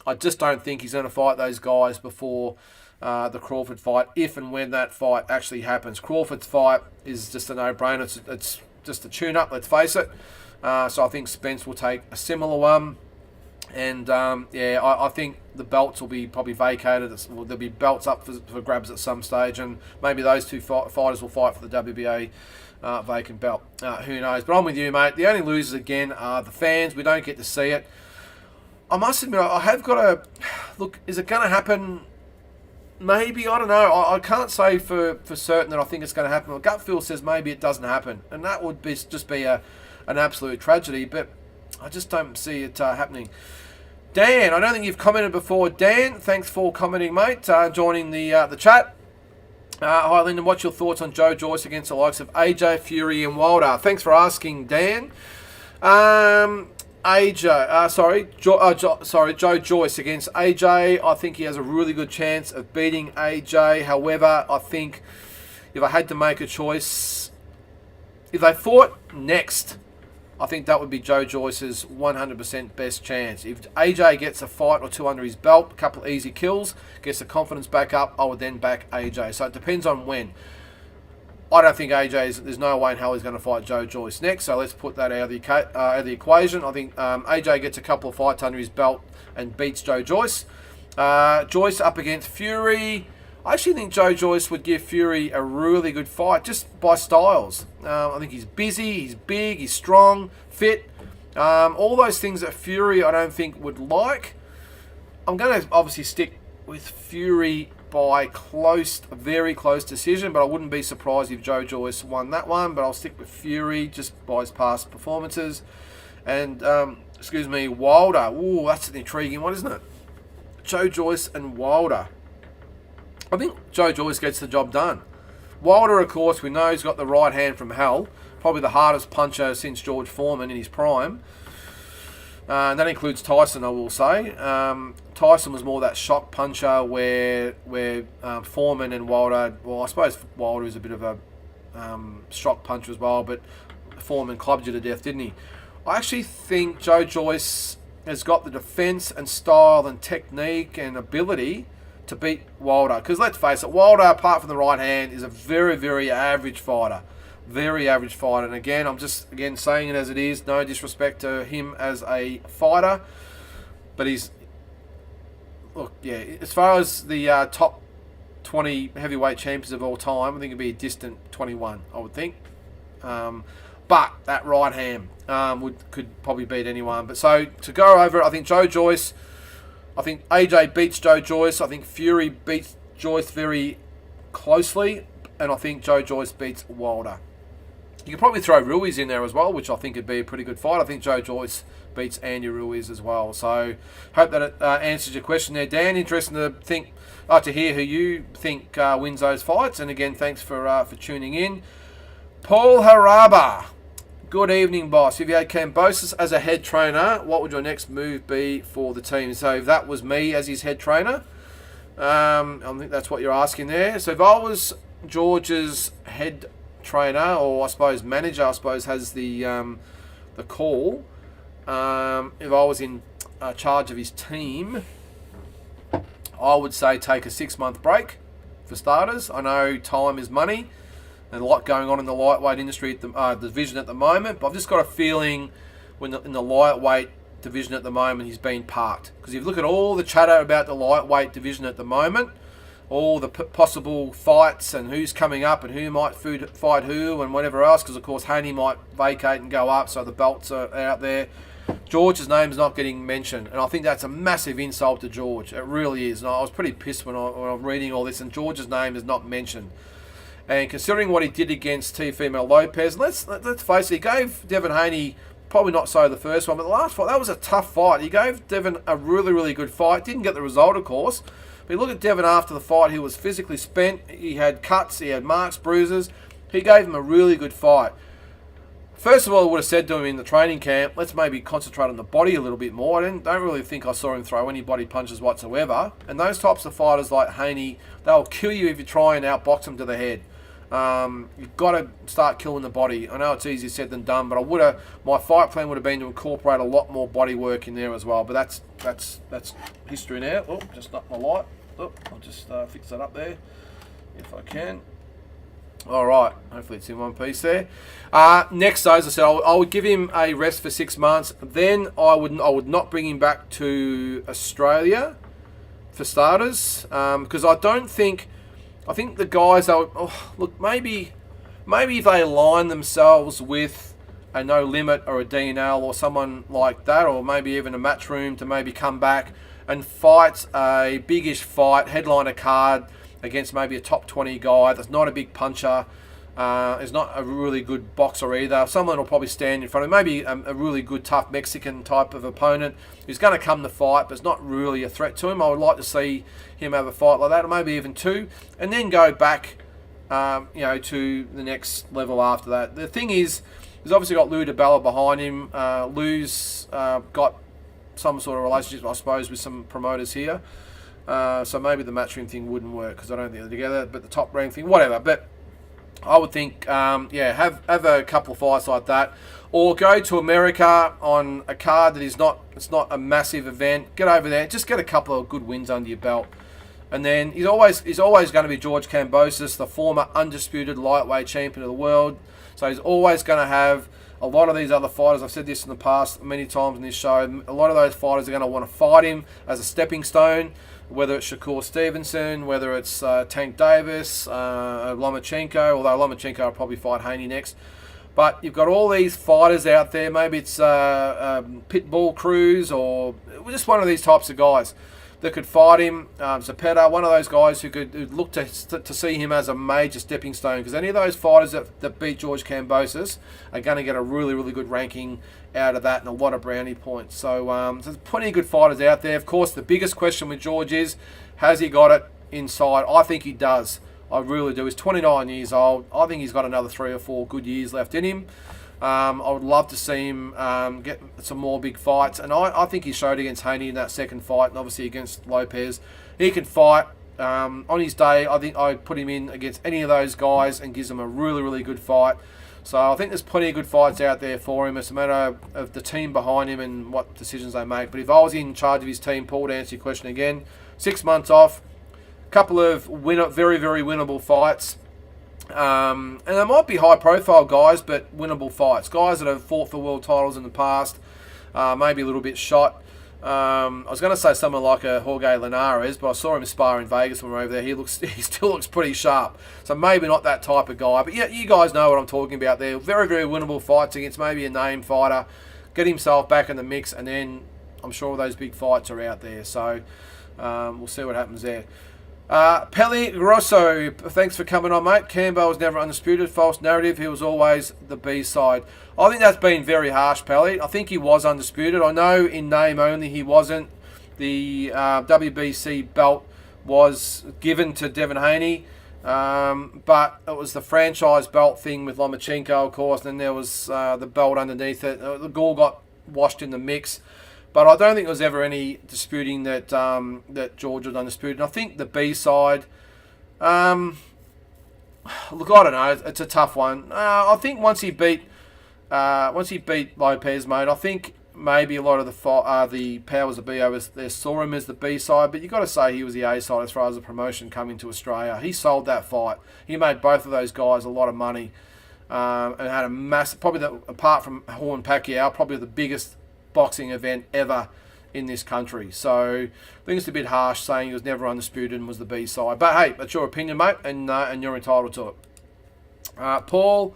I just don't think he's going to fight those guys before the Crawford fight, if and when that fight actually happens. Crawford's fight is just a no-brainer. It's just a tune-up, let's face it. So I think Spence will take a similar one. And, I think the belts will be probably vacated. There'll be belts up for grabs at some stage, and maybe those two fighters will fight for the WBA vacant belt. Who knows? But I'm with you, mate. The only losers, again, are the fans. We don't get to see it. I must admit, I have got to... Look, is it going to happen? Maybe. I don't know. I can't say for certain that I think it's going to happen. My gut feel says maybe it doesn't happen. And that would just be an absolute tragedy. But I just don't see it happening. Dan, I don't think you've commented before. Dan, thanks for commenting, mate. Joining the chat. Hi, Lyndon. What's your thoughts on Joe Joyce against the likes of AJ, Fury, and Wilder? Thanks for asking, Dan. Joe Joyce against AJ. I think he has a really good chance of beating AJ. However, I think if I had to make a choice, if they fought next, I think that would be Joe Joyce's 100% best chance. If AJ gets a fight or two under his belt, a couple of easy kills, gets the confidence back up, I would then back AJ. So it depends on when. I don't think there's no way in hell he's going to fight Joe Joyce next, so let's put that out of the equation. I think AJ gets a couple of fights under his belt and beats Joe Joyce. Joyce up against Fury. I actually think Joe Joyce would give Fury a really good fight just by styles. I think he's busy, he's big, he's strong, fit. All those things that Fury I don't think would like. I'm going to obviously stick with Fury by very close decision, but I wouldn't be surprised if Joe Joyce won that one, but I'll stick with Fury just by his past performances. And, Wilder. Ooh, that's an intriguing one, isn't it? Joe Joyce and Wilder. I think Joe Joyce gets the job done. Wilder, of course, we know he's got the right hand from hell. Probably the hardest puncher since George Foreman in his prime. And that includes Tyson, I will say. Tyson was more that shock puncher where Foreman and Wilder... Well, I suppose Wilder is a bit of a shock puncher as well, but Foreman clubbed you to death, didn't he? I actually think Joe Joyce has got the defence and style and technique and ability to beat Wilder. Because let's face it, Wilder, apart from the right hand, is a very, very average fighter. Very average fighter. And again, I'm just, saying it as it is. No disrespect to him as a fighter. But he's... Look, yeah, as far as the top 20 heavyweight champions of all time, I think it'd be a distant 21, I would think. But that right hand could probably beat anyone. But so, to go over it, I think Joe Joyce... I think AJ beats Joe Joyce. I think Fury beats Joyce very closely. And I think Joe Joyce beats Wilder. You could probably throw Ruiz in there as well, which I think would be a pretty good fight. I think Joe Joyce beats Andy Ruiz as well. So, hope that it answers your question there, Dan. Interesting to hear who you think wins those fights. And again, thanks for tuning in. Paul Haraba. Good evening, boss. If you had Kambosos as a head trainer, what would your next move be for the team? So if that was me as his head trainer, I think that's what you're asking there. So if I was George's head trainer, or I suppose manager, has the call. If I was in charge of his team, I would say take a 6-month break for starters. I know time is money. There's a lot going on in the lightweight industry at the division at the moment, but I've just got a feeling in the lightweight division at the moment he's been parked. Because if you look at all the chatter about the lightweight division at the moment, all the possible fights and who's coming up and who might fight who and whatever else, because of course Haney might vacate and go up, so the belts are out there. George's name is not getting mentioned, and I think that's a massive insult to George. It really is. And I was pretty pissed when I was reading all this, and George's name is not mentioned. And considering what he did against Teofimo Lopez, let's face it, he gave Devin Haney, probably not so the first one, but the last fight, that was a tough fight. He gave Devin a really, really good fight. Didn't get the result, of course. But you look at Devin after the fight, he was physically spent. He had cuts, he had marks, bruises. He gave him a really good fight. First of all, I would have said to him in the training camp, let's maybe concentrate on the body a little bit more. I don't really think I saw him throw any body punches whatsoever. And those types of fighters like Haney, they'll kill you if you try and outbox them to the head. You've got to start killing the body. I know it's easier said than done, but my fight plan would have been to incorporate a lot more body work in there as well. But that's history now. Oh, just up my light. Oh, I'll just fix that up there if I can. All right, hopefully it's in one piece there. Next, though, as I said, I would give him a rest for 6 months. Then I would not bring him back to Australia for starters, because I think the guys, look, maybe if they align themselves with a No Limit or a DNL or someone like that, or maybe even a Matchroom to maybe come back and fight a biggish fight, headline a card against maybe a top 20 guy that's not a big puncher, is not a really good boxer either. Someone will probably stand in front of him, maybe a really good tough Mexican type of opponent who's going to come to fight, but it's not really a threat to him. I would like to see him have a fight like that, or maybe even two, and then go back, to the next level after that. The thing is, he's obviously got Lou DiBella behind him. Lou's got some sort of relationship, I suppose, with some promoters here. So maybe the Matchroom thing wouldn't work because I don't think they're together, but the top rank thing, whatever. But I would think, have a couple of fights like that, or go to America on a card that it's not a massive event. Get over there, just get a couple of good wins under your belt, and then he's always going to be George Kambosos, the former undisputed lightweight champion of the world. So he's always going to have A lot of these other fighters, I've said this in the past many times in this show, a lot of those fighters are going to want to fight him as a stepping stone, whether it's Shakur Stevenson, whether it's Tank Davis, Lomachenko, although Lomachenko will probably fight Haney next. But you've got all these fighters out there. Maybe it's Pitbull Cruz or just one of these types of guys that could fight him. Zapata, one of those guys who'd look to see him as a major stepping stone, because any of those fighters that beat George Kambosos are going to get a really, really good ranking out of that and a lot of brownie points. So there's plenty of good fighters out there. Of course, the biggest question with George is, has he got it inside? I think he does. I really do. He's 29 years old. I think he's got another 3 or 4 good years left in him. I would love to see him get some more big fights. And I think he showed against Haney in that second fight, and obviously against Lopez. He can fight. On his day, I think I'd put him in against any of those guys and gives him a really, really good fight. So I think there's plenty of good fights out there for him. It's a matter of the team behind him and what decisions they make. But if I was in charge of his team, Paul, to answer your question again, 6 months off, couple of very, very winnable fights. And they might be high-profile guys, but winnable fights. Guys that have fought for world titles in the past, maybe a little bit shot. I was going to say someone like a Jorge Linares, but I saw him spar in Vegas when we were over there. He still looks pretty sharp. So maybe not that type of guy. But yeah, you guys know what I'm talking about there. Very, very winnable fights against maybe a name fighter. Get himself back in the mix, and then I'm sure those big fights are out there. So we'll see what happens there. Pele Grosso, thanks for coming on, mate. Cambo was never undisputed. False narrative. He was always the B-side. I think that's been very harsh, Pele. I think he was undisputed. I know in name only he wasn't. The WBC belt was given to Devin Haney, but it was the franchise belt thing with Lomachenko, of course, and then there was the belt underneath it. The gall got washed in the mix. But I don't think there was ever any disputing that that George was undisputed. And I think the B side, look, I don't know. It's a tough one. I think once he beat Lopez, mate, I think maybe a lot of the powers that be over there saw him as the B side. But you got to say he was the A side as far as the promotion coming to Australia. He sold that fight. He made both of those guys a lot of money, and had a massive, probably apart from Horn Pacquiao, probably the biggest boxing event ever in this country. So I think it's a bit harsh saying he was never undisputed and was the B side. But hey, that's your opinion, mate, and you're entitled to it. Paul,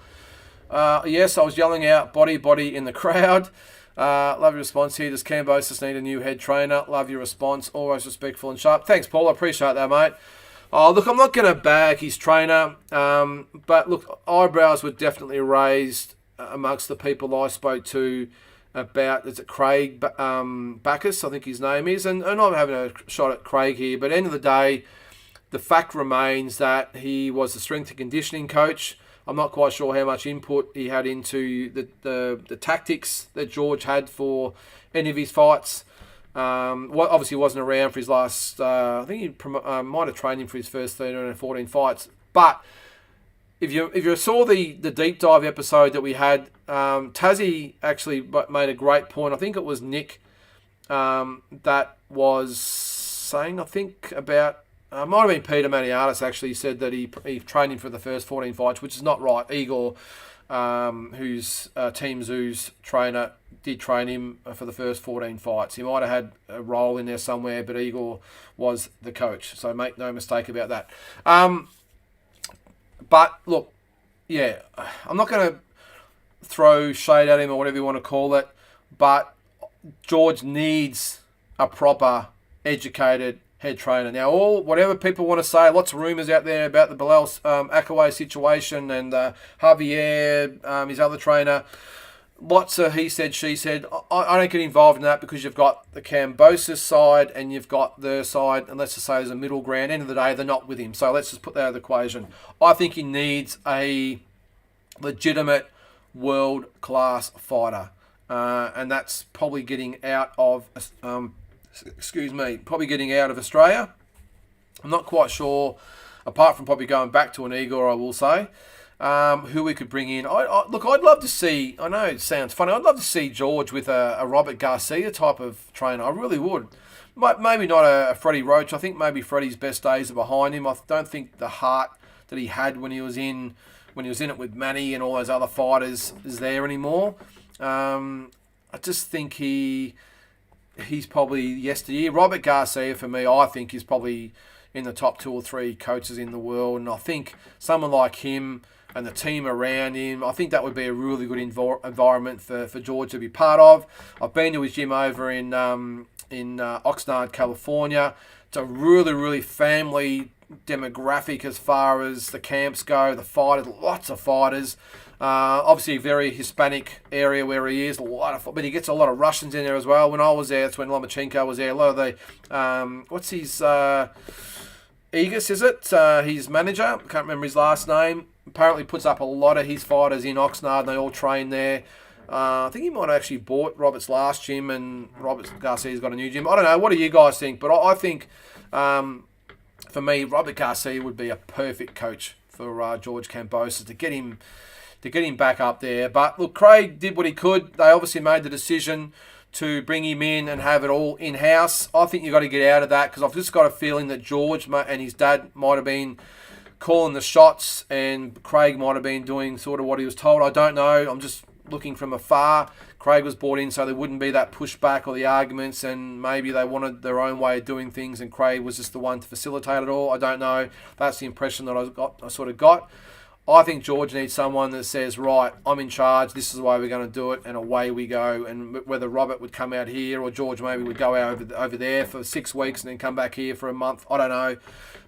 yes, I was yelling out body in the crowd. Love your response here. Does Kambosos need a new head trainer? Love your response. Always respectful and sharp. Thanks, Paul. I appreciate that, mate. Oh, look, I'm not going to bag his trainer, but look, eyebrows were definitely raised amongst the people I spoke to about, is it Craig Bacchus, I think his name is, and I'm having a shot at Craig here, but at the end of the day, the fact remains that he was the strength and conditioning coach. I'm not quite sure how much input he had into the tactics that George had for any of his fights. Obviously wasn't around for his last, I think he might have trained him for his first 13 or 14 fights, but if you saw the deep dive episode that we had, Tassie actually made a great point. I think it was Nick that was saying, I think about, might have been Peter Maniatis actually said that he trained him for the first 14 fights, which is not right. Igor, who's Team Zoo's trainer, did train him for the first 14 fights. He might have had a role in there somewhere, but Igor was the coach. So make no mistake about that. But look, yeah, I'm not going to throw shade at him or whatever you want to call it, but George needs a proper, educated head trainer. Now, whatever people want to say, lots of rumours out there about the Bilal Akaway situation and Javier, his other trainer. Lots of he said, she said. I don't get involved in that because you've got the Kambosos side and you've got their side, and let's just say there's a middle ground. End of the day, they're not with him. So let's just put that out of the equation. I think he needs a legitimate world-class fighter. And that's probably getting out of, probably getting out of Australia. I'm not quite sure, apart from probably going back to an Igor, I will say. Who we could bring in. Look, I'd love to see, I know it sounds funny, I'd love to see George with a Robert Garcia type of trainer. I really would. Maybe not a Freddie Roach. I think maybe Freddie's best days are behind him. I don't think the heart that he had when he was in it with Manny and all those other fighters is there anymore. I just think he's probably yesteryear. Robert Garcia, for me, I think is probably in the top 2 or 3 coaches in the world. And I think someone like him and the team around him, I think that would be a really good environment for George to be part of. I've been to his gym over in Oxnard, California. It's a really, really family demographic as far as the camps go. The fighters, lots of fighters. Obviously, a very Hispanic area where he is. But he gets a lot of Russians in there as well. When I was there, that's when Lomachenko was there. A lot of the, what's his, Egas, is it? His manager. I can't remember his last name. Apparently puts up a lot of his fighters in Oxnard and they all train there. I think he might have actually bought Robert's last gym and Robert Garcia's got a new gym. I don't know. What do you guys think? But I think, for me, Robert Garcia would be a perfect coach for George Kambosos to get him back up there. But look, Craig did what he could. They obviously made the decision to bring him in and have it all in-house. I think you've got to get out of that because I've just got a feeling that George and his dad might have been calling the shots and Craig might have been doing sort of what he was told. I don't know. I'm just looking from afar. Craig was brought in so there wouldn't be that pushback or the arguments and maybe they wanted their own way of doing things and Craig was just the one to facilitate it all. I don't know. That's the impression that I sort of got. I think George needs someone that says, right, I'm in charge, this is the way we're going to do it, and away we go. And whether Robert would come out here or George maybe would go out over there for 6 weeks and then come back here for a month, I don't know.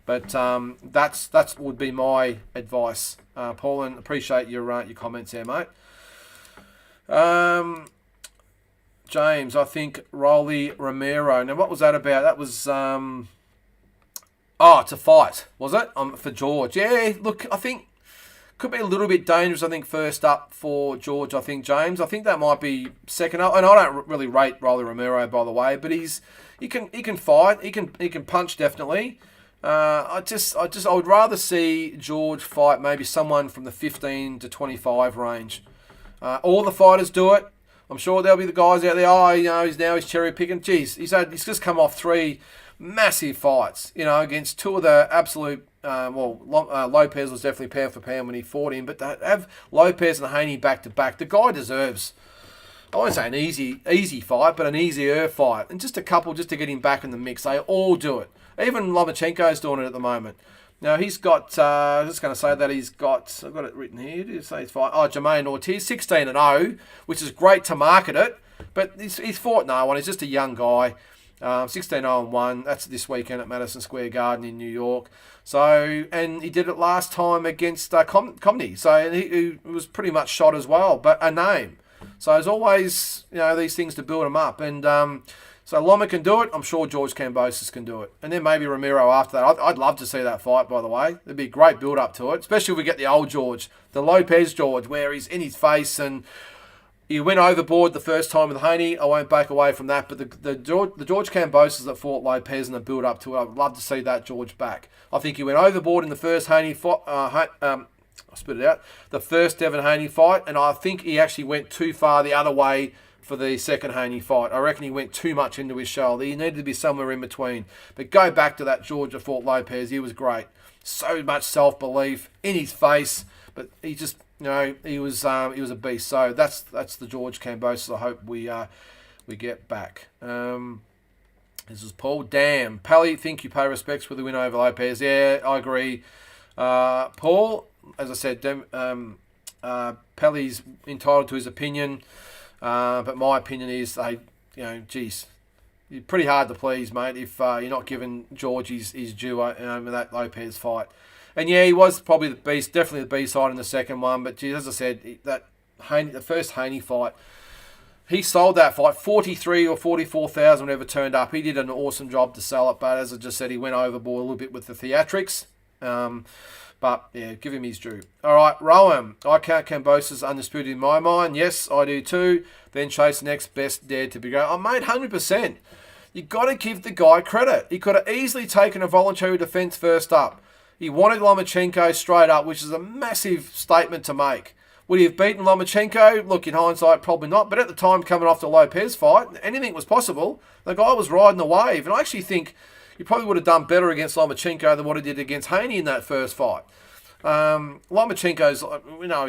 But that's would be my advice. Paul, and appreciate your comments there, mate. James, I think Rolly Romero. Now, what was that about? That was... it's a fight, was it? For George. Yeah, look, I think... Could be a little bit dangerous, I think, first up for George, I think, James. I think that might be second up. And I don't really rate Rolly Romero, by the way, but he can fight. He can punch, definitely. I would rather see George fight maybe someone from the 15 to 25 range. All the fighters do it. I'm sure there'll be the guys out there, he's cherry picking. Jeez, he's just come off 3 massive fights, against 2 of the absolute... Lopez was definitely pound for pound when he fought him, but to have Lopez and Haney back to back, the guy deserves, I won't say an easy fight, but an easier fight. And just a couple just to get him back in the mix. They all do it. Even Lomachenko's doing it at the moment. Now, he's got, I'm just going to say that I've got it written here. Did you say he's fight? Jermaine Ortiz, 16-0, which is great to market it, but he's fought no one. He's just a young guy. 16-0-1. That's this weekend at Madison Square Garden in New York. So, and he did it last time against Comney. So he was pretty much shot as well, but a name. So there's always, these things to build him up. And so Loma can do it. I'm sure George Kambosos can do it. And then maybe Romero after that. I'd love to see that fight, by the way. There'd be a great build up to it, especially if we get the old George, the Lopez George, where he's in his face and he went overboard the first time with Haney. I won't back away from that. But the George Kambosos that fought Lopez and the build up to it, I'd love to see that George back. I think he went overboard in the first Haney fight. I'll spit it out. The first Devin Haney fight, and I think he actually went too far the other way for the second Haney fight. I reckon he went too much into his shoulder. He needed to be somewhere in between. But go back to that George that fought Lopez. He was great. So much self-belief in his face, but he just. He was a beast. So that's the George Kambosos I hope we get back. This is Paul. Damn. Pally, think you pay respects for the win over Lopez. Yeah, I agree. Paul, as I said, Pelly's entitled to his opinion, but my opinion is you're pretty hard to please, mate, if you're not giving George his due in that Lopez fight. And yeah, he was probably the beast, definitely the B-side in the second one. But geez, as I said, the first Haney fight, he sold that fight 43 or 44,000 whenever turned up. He did an awesome job to sell it, but as I just said, he went overboard a little bit with the theatrics. But yeah, give him his due. All right, Rowan, I count Kambosos undisputed in my mind. Yes, I do too. Then Chase next best dared to be go. I made 100%. You got to give the guy credit. He could have easily taken a voluntary defence first up. He wanted Lomachenko straight up, which is a massive statement to make. Would he have beaten Lomachenko? Look, in hindsight, probably not. But at the time, coming off the Lopez fight, anything was possible. The guy was riding the wave. And I actually think he probably would have done better against Lomachenko than what he did against Haney in that first fight. Lomachenko's,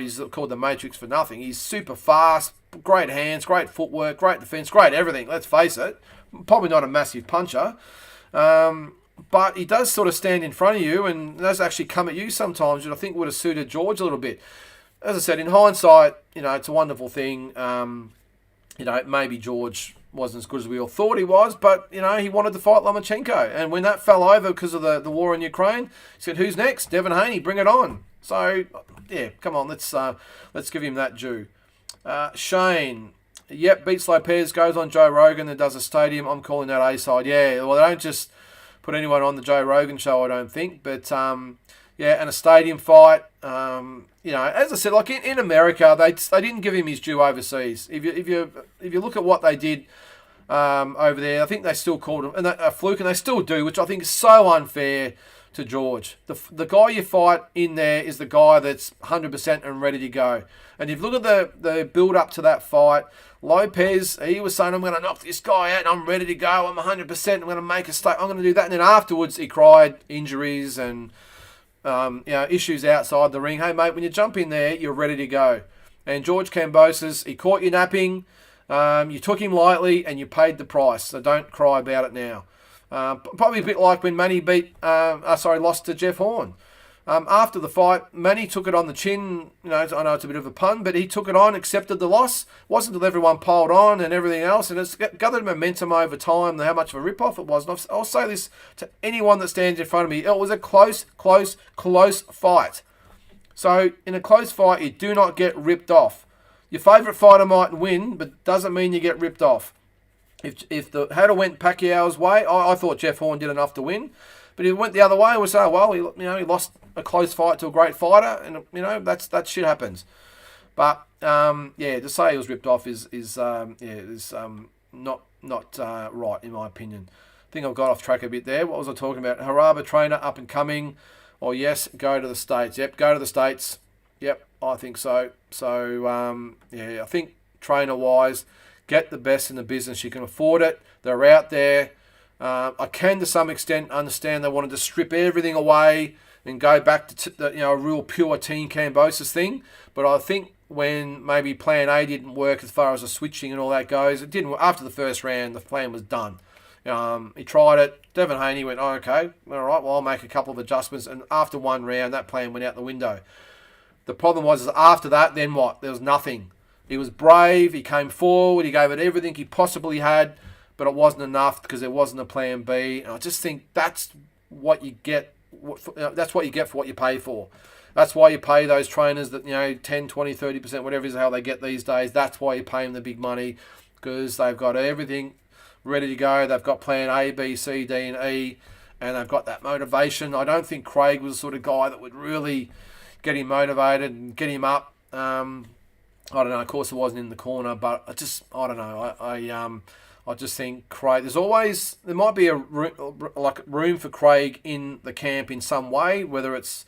he's called the Matrix for nothing. He's super fast, great hands, great footwork, great defence, great everything. Let's face it. Probably not a massive puncher. But he does sort of stand in front of you and does actually come at you sometimes, which I think would have suited George a little bit. As I said, in hindsight, it's a wonderful thing. Maybe George wasn't as good as we all thought he was, but, he wanted to fight Lomachenko. And when that fell over because of the war in Ukraine, he said, who's next? Devin Haney, bring it on. So, yeah, come on, let's give him that due. Shane, beats Lopez, goes on Joe Rogan and does a stadium. I'm calling that A-side. Yeah, well, they don't just put anyone on the Joe Rogan show, I don't think. But, and a stadium fight. As I said, like in America, they didn't give him his due overseas. If you look at what they did over there, I think they still called him a fluke, and they still do, which I think is so unfair to George. The guy you fight in there is the guy that's 100% and ready to go. And if you look at the build up to that fight, Lopez, he was saying, I'm going to knock this guy out and I'm ready to go. I'm 100%. I'm going to make a stake. I'm going to do that. And then afterwards, he cried injuries and issues outside the ring. Hey, mate, when you jump in there, you're ready to go. And George Kambosos, he caught you napping. You took him lightly and you paid the price. So don't cry about it now. Probably a bit like when Manny lost to Jeff Horn. After the fight, Manny took it on the chin. I know it's a bit of a pun, but he took it on, accepted the loss. Wasn't until everyone piled on and everything else, and it's gathered momentum over time, how much of a rip-off it was. And I'll say this to anyone that stands in front of me. It was a close fight. So, in a close fight, you do not get ripped off. Your favourite fighter might win, but doesn't mean you get ripped off. If the had it went Pacquiao's way, I thought Jeff Horn did enough to win. But if it went the other way, we'll say, well, he lost a close fight to a great fighter, and that shit happens. But to say he was ripped off is not right in my opinion. I think I've got off track a bit there. What was I talking about? Haraba trainer up and coming. Oh yes, go to the States. Yep, go to the States. Yep, I think so. So I think trainer wise, get the best in the business. You can afford it. They're out there. I can, to some extent, understand they wanted to strip everything away and go back to a real pure Team Kambosos thing. But I think when maybe Plan A didn't work as far as the switching and all that goes, it didn't. After the first round, the plan was done. He tried it. Devin Haney went, oh, okay, all right, well, I'll make a couple of adjustments. And after one round, that plan went out the window. The problem was after that, then what? There was nothing. He was brave. He came forward. He gave it everything he possibly had. But it wasn't enough because there wasn't a plan B. And I just think that's what you get. That's what you get for what you pay for. That's why you pay those trainers that 10, 20, 30%, whatever is how they get these days. That's why you pay them the big money, because they've got everything ready to go. They've got plan A, B, C, D, and E, and they've got that motivation. I don't think Craig was the sort of guy that would really get him motivated and get him up. I don't know. Of course, it wasn't in the corner, but I don't know. I just think Craig. There might be a room for Craig in the camp in some way, whether it's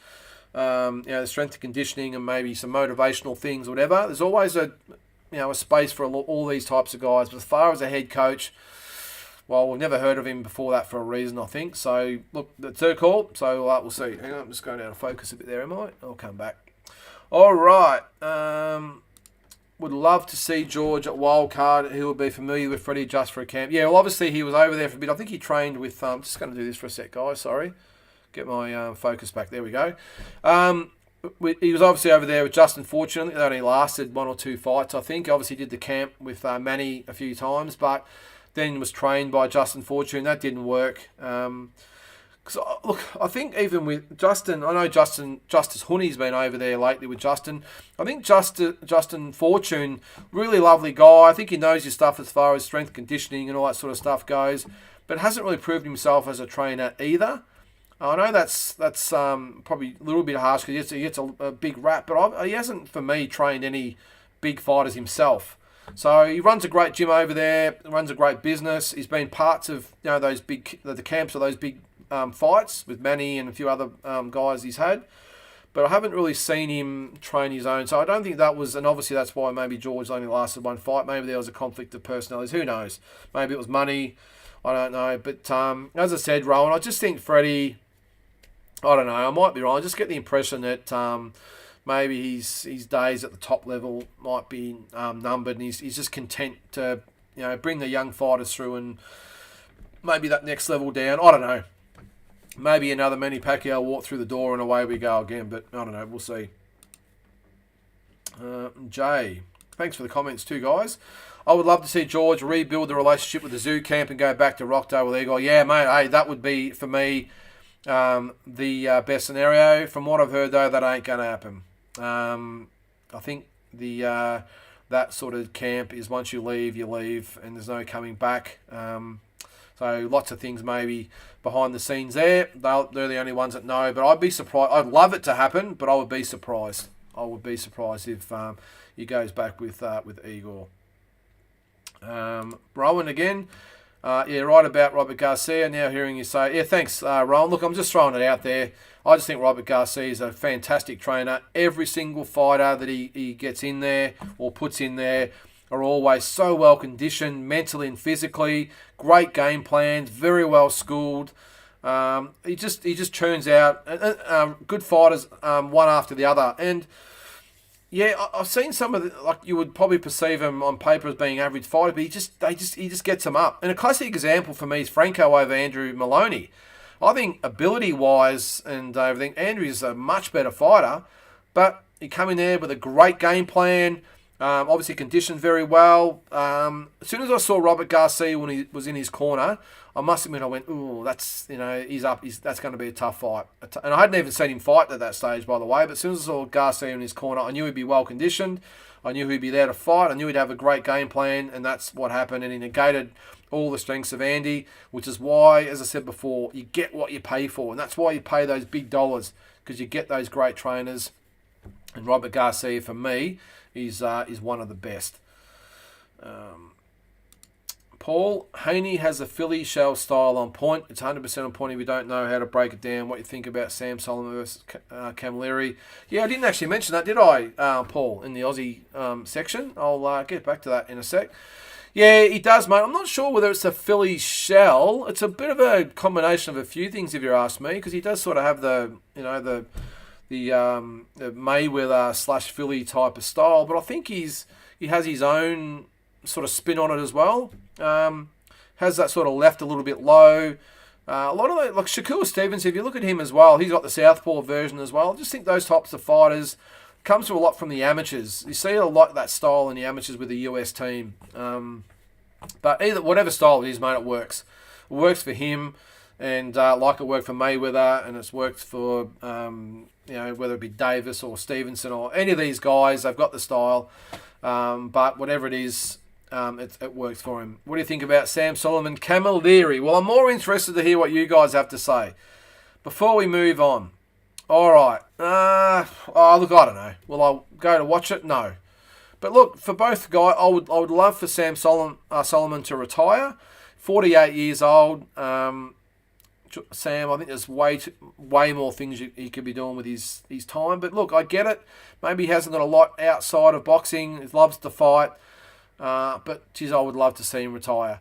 the strength and conditioning and maybe some motivational things, or whatever. There's always a space for all these types of guys. But as far as a head coach, well, we've never heard of him before that for a reason, I think. So look, that's her call. So we'll see. Hang on, I'm just going out of focus a bit there. Am I? I'll come back. All right. Would love to see George at Wildcard. He will be familiar with Freddie just for a camp. Yeah, well, obviously he was over there for a bit. I think he trained with... just going to do this for a sec, guys. Sorry. Get my focus back. There we go. He was obviously over there with Justin Fortune. It only lasted 1 or 2 fights, I think. Obviously did the camp with Manny a few times, but then was trained by Justin Fortune. That didn't work. Look, I think even with Justin, I know Justice Honey's been over there lately with Justin. I think Justin Fortune, really lovely guy. I think he knows his stuff as far as strength conditioning and all that sort of stuff goes, but hasn't really proved himself as a trainer either. I know that's probably a little bit harsh because he gets a big rap, but he hasn't, for me, trained any big fighters himself. So he runs a great gym over there, runs a great business. He's been parts of those big the camps of those big fights with Manny and a few other guys he's had, but I haven't really seen him train his own. So I don't think that was, and obviously that's why maybe George only lasted 1 fight. Maybe there was a conflict of personalities. Who knows? Maybe it was money. I don't know. But as I said, Rowan, I just think Freddie, I don't know. I might be wrong. I just get the impression that maybe his days at the top level might be numbered, and he's just content to bring the young fighters through and maybe that next level down. I don't know. Maybe another Manny Pacquiao walk through the door and away we go again. But I don't know. We'll see. Jay, thanks for the comments too, guys. I would love to see George rebuild the relationship with the Zoo Camp and go back to Rockdale with Eagle. Yeah, mate. Hey, that would be for me the best scenario. From what I've heard, though, that ain't going to happen. I think the that sort of camp is once you leave, and there's no coming back. So lots of things maybe behind the scenes there. They're the only ones that know. But I'd be surprised. I'd love it to happen, but I would be surprised. I would be surprised if he goes back with Igor. Rowan again. Yeah, right about Robert Garcia. Now hearing you say, yeah, thanks, Rowan. Look, I'm just throwing it out there. I just think Robert Garcia is a fantastic trainer. Every single fighter that he gets in there or puts in there are always so well conditioned, mentally and physically. Great game plans, very well schooled. He just churns out good fighters one after the other. And yeah, I've seen some of the, like you would probably perceive him on paper as being average fighter, but he just gets them up. And a classic example for me is Franco over Andrew Maloney. I think ability-wise and everything, Andrew is a much better fighter, but he came in there with a great game plan. Obviously conditioned very well. As soon as I saw Robert Garcia when he was in his corner, I must admit I went, ooh, that's he's up. That's going to be a tough fight. And I hadn't even seen him fight at that stage, by the way. But as soon as I saw Garcia in his corner, I knew he'd be well conditioned. I knew he'd be there to fight. I knew he'd have a great game plan, and that's what happened. And he negated all the strengths of Andy, which is why, as I said before, you get what you pay for, and that's why you pay those big dollars, because you get those great trainers. And Robert Garcia, for me, is one of the best. Paul, Haney has a Philly shell style on point. It's 100% on point if you don't know how to break it down. What you think about Sam Solomon versus Camilleri. Yeah, I didn't actually mention that, did I, Paul, in the Aussie section? I'll get back to that in a sec. Yeah, he does, mate. I'm not sure whether it's a Philly shell. It's a bit of a combination of a few things, if you ask me, because he does sort of have the Mayweather / Philly type of style, but I think he has his own sort of spin on it as well. Has that sort of left a little bit low. A lot of like Shakur Stevens, if you look at him as well, he's got the southpaw version as well. I just think those types of fighters comes through a lot from the amateurs. You see a lot of that style in the amateurs with the US team. But whatever style it is, mate, it works. It works for him, and like it worked for Mayweather, and it's worked for whether it be Davis or Stevenson or any of these guys. They've got the style, but whatever it is, it works for him. What do you think about Sam Solomon Camilleri? Well, I'm more interested to hear what you guys have to say before we move on. All right. Look, I don't know. Will I go to watch it? No. But look, for both guys, I would love for Sam Solomon to retire. 48 years old. Sam, I think there's way more things he could be doing with his time. But look, I get it. Maybe he hasn't got a lot outside of boxing. He loves to fight. But, geez, I would love to see him retire.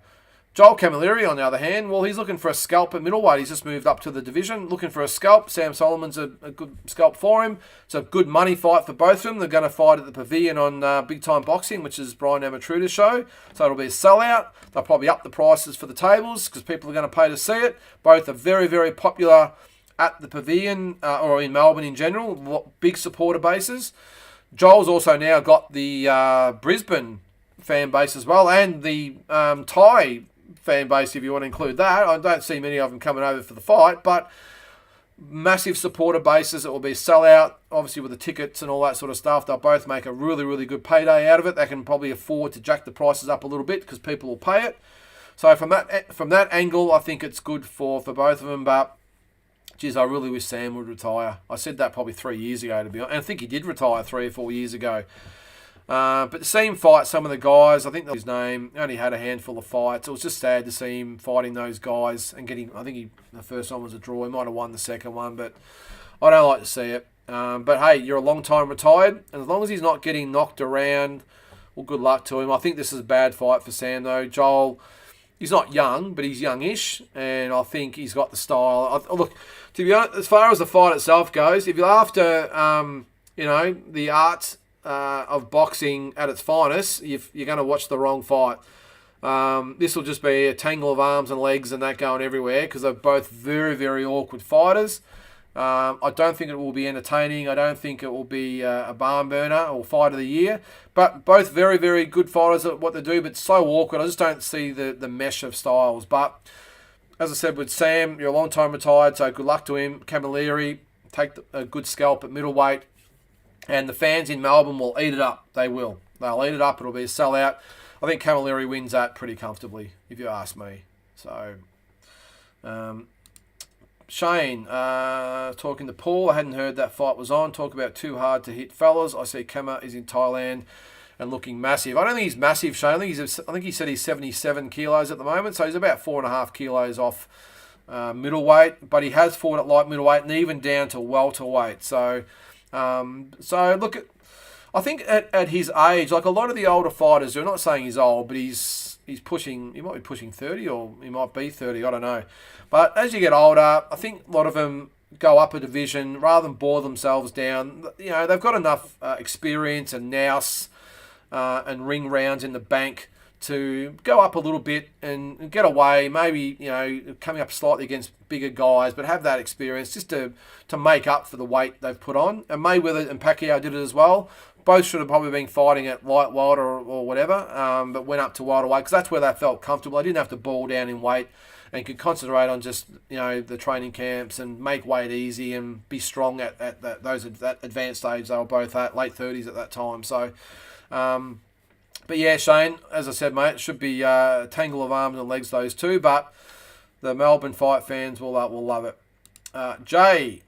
Joel Camilleri, on the other hand, well, he's looking for a scalp at middleweight. He's just moved up to the division, looking for a scalp. Sam Solomon's a good scalp for him. It's a good money fight for both of them. They're going to fight at the Pavilion on Big Time Boxing, which is Brian Amatruda's show. So it'll be a sellout. They'll probably up the prices for the tables because people are going to pay to see it. Both are very, very popular at the Pavilion or in Melbourne in general. Big supporter bases. Joel's also now got the Brisbane fan base as well, and the Thai fan base, if you want to include that. I don't see many of them coming over for the fight, but massive supporter bases. It will be a sellout, obviously with the tickets and all that sort of stuff. They'll both make a really, really good payday out of it. They can probably afford to jack the prices up a little bit because people will pay it. So from that angle, I think it's good for both of them, but geez, I really wish Sam would retire. I said that probably 3 years ago, to be honest, and I think he did retire 3 or 4 years ago. But to see him fight some of the guys, I think that was his name, only had a handful of fights. It was just sad to see him fighting those guys and getting, I think the first one was a draw. He might have won the second one, but I don't like to see it. But hey, you're a long time retired, and as long as he's not getting knocked around, well, good luck to him. I think this is a bad fight for Sam, though. Joel, He's not young, but he's youngish, and I think he's got the style. Look, to be honest, as far as the fight itself goes, if you're after, the art of boxing at its finest, you're going to watch the wrong fight. This will just be a tangle of arms and legs and that going everywhere because they're both very, very awkward fighters. I don't think it will be entertaining. I don't think it will be a barn burner or fight of the year. But both very, very good fighters at what they do, but so awkward. I just don't see the mesh of styles. But as I said with Sam, you're a long time retired, so good luck to him. Camilleri, take a good scalp at middleweight. And the fans in Melbourne will eat it up. They will. They'll eat it up. It'll be a sellout. I think Camilleri wins that pretty comfortably, if you ask me. So, Shane, talking to Paul, I hadn't heard that fight was on. Talk about too hard to hit fellas. I see Kama is in Thailand and looking massive. I don't think he's massive, Shane. I think he said he's 77 kilos at the moment, so he's about 4.5 kilos off middleweight. But he has fought at light middleweight and even down to welterweight. So look at. I think at his age, like a lot of the older fighters, I'm not saying he's old, but he's pushing. He might be pushing 30, or he might be 30. I don't know. But as you get older, I think a lot of them go up a division rather than bore themselves down. You know, they've got enough experience and nous and ring rounds in the bank to go up a little bit and get away. Maybe, coming up slightly against bigger guys, but have that experience just to make up for the weight they've put on. And Mayweather and Pacquiao did it as well. Both should have probably been fighting at light welter or whatever, but went up to welterweight because that's where they felt comfortable. They didn't have to ball down in weight and could concentrate on just the training camps and make weight easy and be strong at that advanced stage they were both at, late 30s at that time. So, but yeah, Shane, as I said, mate, it should be a tangle of arms and legs, those two, but the Melbourne fight fans will love it. Jay.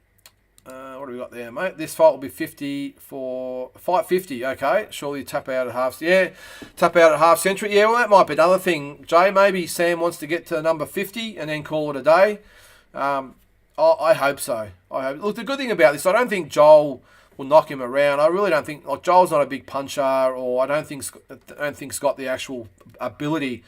What do we got there, mate? This fight will be 50 for fight 50. Okay, surely tap out at half. Yeah, tap out at half century. Yeah, well, that might be another thing, Jay. Maybe Sam wants to get to number 50 and then call it a day. I hope so. Look, the good thing about this, I don't think Joel will knock him around. I really don't think. Like, Joel's not a big puncher, or I don't think he's got the actual ability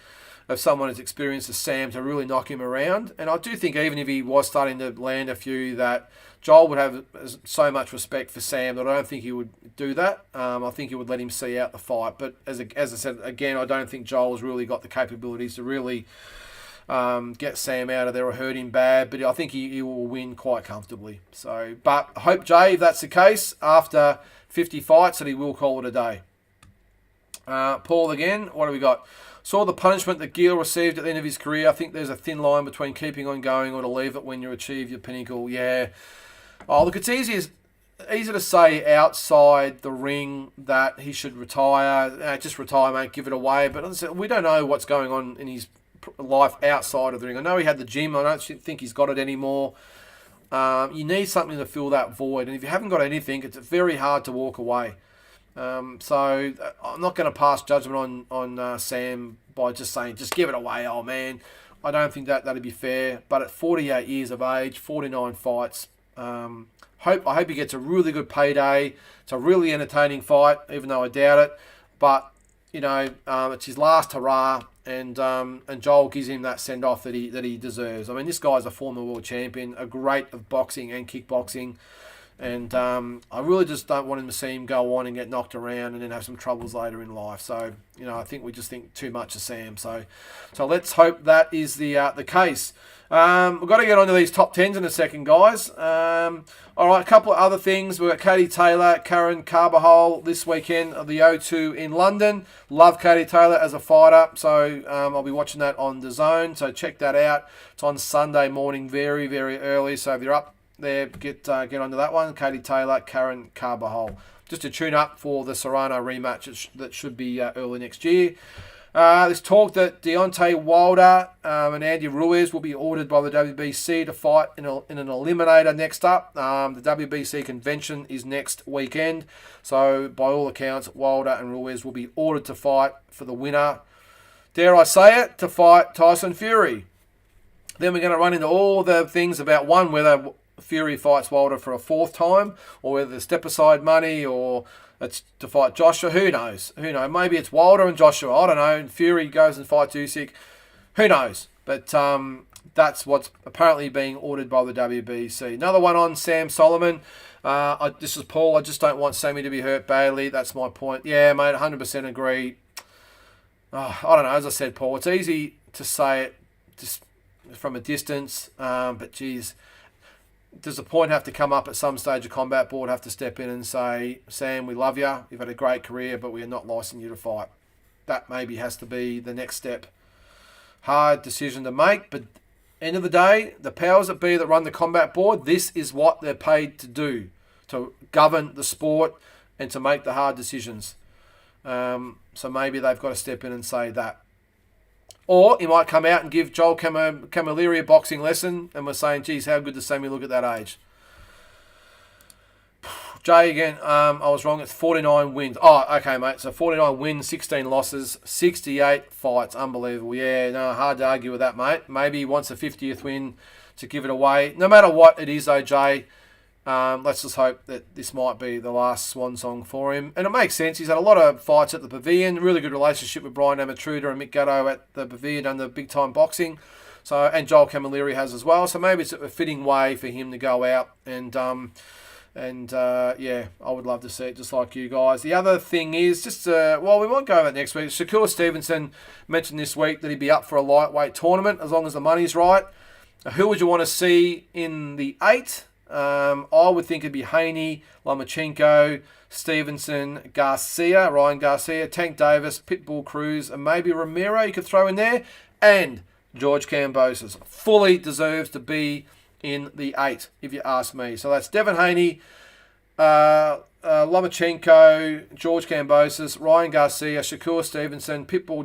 of someone as experienced as Sam to really knock him around. And I do think even if he was starting to land a few, that Joel would have so much respect for Sam that I don't think he would do that. I think he would let him see out the fight. But as I said, again, I don't think Joel's really got the capabilities to really get Sam out of there or hurt him bad. But I think he will win quite comfortably. So, but I hope, Jay, if that's the case, after 50 fights, that he will call it a day. Paul again, what do we got? Saw the punishment that Gil received at the end of his career. I think there's a thin line between keeping on going or to leave it when you achieve your pinnacle. Yeah. Oh, look, it's easy to say outside the ring that he should retire. Just retire, mate, give it away. But we don't know what's going on in his life outside of the ring. I know he had the gym. I don't think he's got it anymore. You need something to fill that void. And if you haven't got anything, it's very hard to walk away. So I'm not going to pass judgment on Sam by just saying, just give it away, old man. I don't think that'd be fair. But at 48 years of age, 49 fights, I hope he gets a really good payday. It's a really entertaining fight, even though I doubt it. But it's his last hurrah, and Joel gives him that send off that he deserves. I mean, this guy's a former world champion, a great of boxing and kickboxing. And I really just don't want him to see him go on and get knocked around and then have some troubles later in life. So, I think we just think too much of Sam. So let's hope that is the case. We've got to get onto these top 10s in a second, guys. All right, a couple of other things. We've got Katie Taylor, Karen Carbajal this weekend at the O2 in London. Love Katie Taylor as a fighter. So I'll be watching that on DAZN. So check that out. It's on Sunday morning, very, very early. So if you're up there, get onto that one. Katie Taylor, Karen Carbajal. Just to tune up for the Serrano rematch that should be early next year. There's talk that Deontay Wilder and Andy Ruiz will be ordered by the WBC to fight in an eliminator next up. The WBC convention is next weekend. So by all accounts, Wilder and Ruiz will be ordered to fight for the winner, dare I say it, to fight Tyson Fury. Then we're going to run into all the things about whether Fury fights Wilder for a fourth time, or whether there's step-aside money, or it's to fight Joshua. Who knows? Maybe it's Wilder and Joshua. I don't know. And Fury goes and fights Usyk. Who knows? But that's what's apparently being ordered by the WBC. Another one on Sam Solomon. This is Paul. I just don't want Sammy to be hurt badly. That's my point. Yeah, mate, 100% agree. I don't know. As I said, Paul, it's easy to say it just from a distance, but geez, does the point have to come up at some stage? A combat board have to step in and say, Sam, we love you. You've had a great career, but we are not licensing you to fight. That maybe has to be the next step. Hard decision to make, but end of the day, the powers that be that run the combat board, this is what they're paid to do, to govern the sport and to make the hard decisions. So maybe they've got to step in and say that. Or he might come out and give Joel Camilleri a boxing lesson, and we're saying, geez, how good does Sammy look at that age? Jay again, I was wrong. It's 49 wins. Oh, okay, mate. So 49 wins, 16 losses, 68 fights. Unbelievable. Yeah, no, hard to argue with that, mate. Maybe he wants a 50th win to give it away. No matter what it is, though, Jay, let's just hope that this might be the last swan song for him. And it makes sense. He's had a lot of fights at the Pavilion. Really good relationship with Brian Amatruda and Mick Gatto at the Pavilion under big time boxing. So, and Joel Camilleri has as well. So maybe it's a fitting way for him to go out and yeah, I would love to see it just like you guys. The other thing is just, well, we won't go over it next week. Shakur Stevenson mentioned this week that he'd be up for a lightweight tournament as long as the money's right. Who would you want to see in the 8? I would think it'd be Haney, Lomachenko, Stevenson, Garcia, Ryan Garcia, Tank Davis, Pitbull Cruz, and maybe Romero you could throw in there. And George Kambosos fully deserves to be in the 8, if you ask me. So that's Devin Haney, Lomachenko, George Kambosos, Ryan Garcia, Shakur Stevenson, Pitbull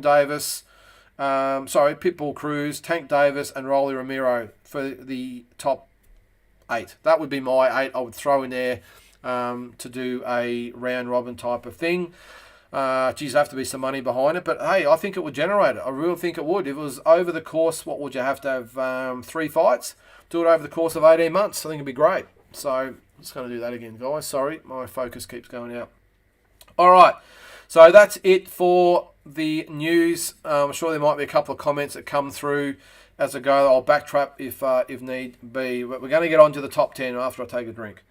Cruz, Tank Davis, and Rolly Romero for the top 8. That would be my 8. I would throw in there to do a round robin type of thing. Geez, there have to be some money behind it, but hey, I think it would generate it. I really think it would. If it was over the course, what would you have to have? 3 fights? Do it over the course of 18 months. I think it'd be great. So I'm just going to do that again, guys. Sorry, my focus keeps going out. All right, so that's it for the news. I'm sure there might be a couple of comments that come through as I go. I'll backtrack if need be. But we're going to get on to the top 10 after I take a drink.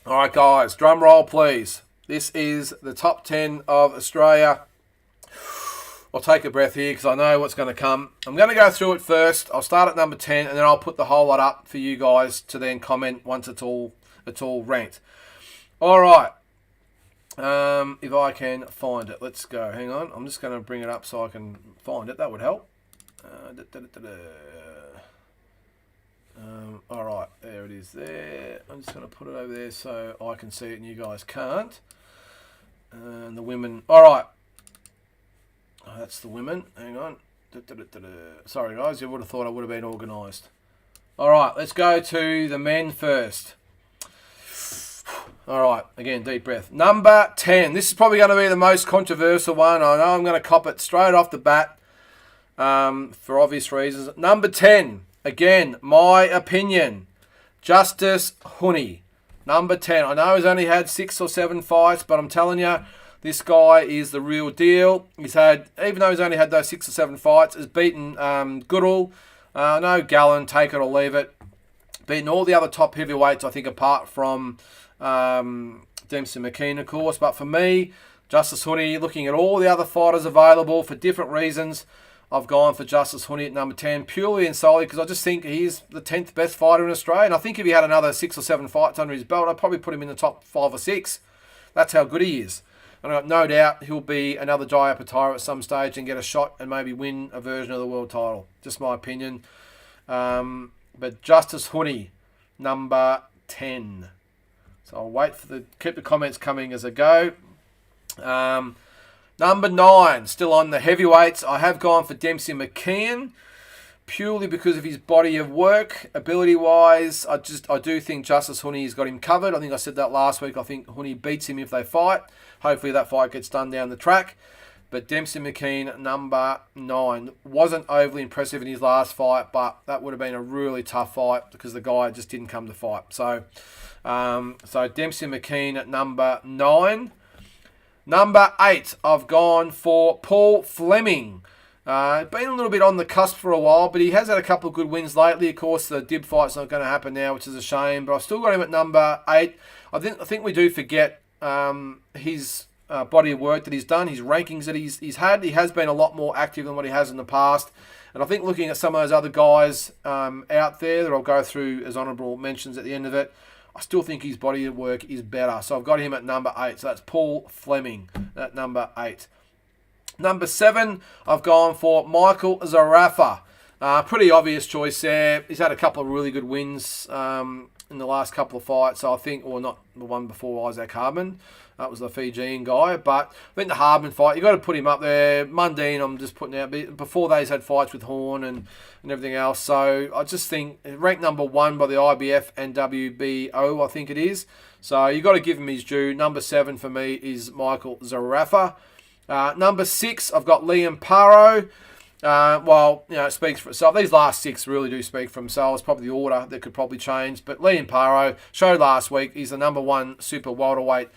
All right, guys, drum roll, please. This is the top 10 of Australia. I'll take a breath here because I know what's going to come. I'm going to go through it first. I'll start at number 10, and then I'll put the whole lot up for you guys to then comment once it's all ranked. All right. If I can find it, let's go. Hang on. I'm just going to bring it up so I can find it. That would help. All right, there it is there. I'm just going to put it over there so I can see it and you guys can't. And the women. All right. Oh, that's the women. Hang on. Sorry, guys. You would have thought I would have been organised. All right, let's go to the men first. All right, again, deep breath. Number 10. This is probably going to be the most controversial one. I know I'm going to cop it straight off the bat for obvious reasons. Number 10. Again, my opinion. Justis Huni. Number 10. I know he's only had 6 or 7 fights, but I'm telling you, this guy is the real deal. He's had, even though he's only had those 6 or 7 fights, has beaten Goodall. No Gallen, take it or leave it. Beaten all the other top heavyweights, I think, apart from Dempsey McKean, of course. But for me, Justis Huni, looking at all the other fighters available for different reasons, I've gone for Justis Huni at number 10, purely and solely because I just think he's the 10th best fighter in Australia. And I think if he had another 6 or 7 fights under his belt, I'd probably put him in the top 5 or 6. That's how good he is. And I've got no doubt he'll be another Jai Apatira at some stage and get a shot and maybe win a version of the world title. Just my opinion. But Justis Huni, number 10. So I'll wait for keep the comments coming as I go. Number 9, still on the heavyweights. I have gone for Dempsey McKean, purely because of his body of work, ability-wise. I do think Justis Huni's got him covered. I think I said that last week. I think Huni beats him if they fight. Hopefully that fight gets done down the track. But Dempsey McKean, number 9, wasn't overly impressive in his last fight, but that would have been a really tough fight because the guy just didn't come to fight. So Dempsey McKean at number 9. Number 8, I've gone for Paul Fleming. Been a little bit on the cusp for a while, but he has had a couple of good wins lately. Of course, the Dib fight's not going to happen now, which is a shame. But I've still got him at number 8. I think we do forget his body of work that he's done, his rankings that he's had. He has been a lot more active than what he has in the past. And I think looking at some of those other guys out there that I'll go through as honourable mentions at the end of it, I still think his body of work is better. So I've got him at number 8. So that's Paul Fleming at number 8. Number 7, I've gone for Michael Zarafa. Pretty obvious choice there. He's had a couple of really good wins in the last couple of fights. So I think, or not the one before Isaac Hardman. That was the Fijian guy. But I think the Hardman fight, you've got to put him up there. Mundine, I'm just putting out. Before that, he's had fights with Horn and everything else. So I just think ranked number 1 by the IBF and WBO, I think it is. So you've got to give him his due. Number 7 for me is Michael Zarafa. Number 6, I've got Liam Paro. It speaks for itself. These last 6 really do speak for themselves. Probably the order that could probably change. But Liam Paro showed last week he's the number 1 super lightweight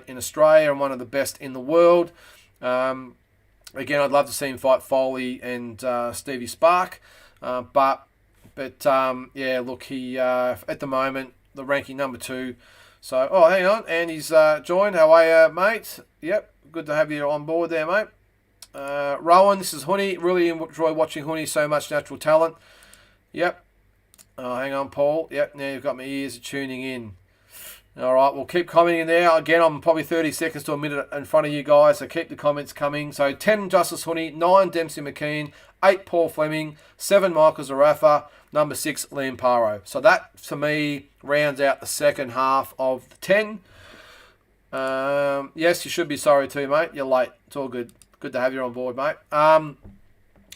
in Australia and one of the best in the world. Again, I'd love to see him fight Foley and Stevie Spark. He at the moment, the ranking number 2. So, hang on, Andy's joined. How are you, mate? Yep, good to have you on board there, mate. Rowan, this is Huni. Really enjoy watching Huni. So much natural talent. Yep. Hang on, Paul. Yep, now you've got my ears tuning in. All right, we'll keep commenting there. Again, I'm probably 30 seconds to a minute in front of you guys, so keep the comments coming. So 10, Justice Huni. 9, Dempsey McKean. 8, Paul Fleming. 7, Michael Zarafa. Number 6, Liam Paro. So that, to me, rounds out the second half of the 10. Yes, you should be sorry too, mate. You're late. It's all good. Good to have you on board, mate. All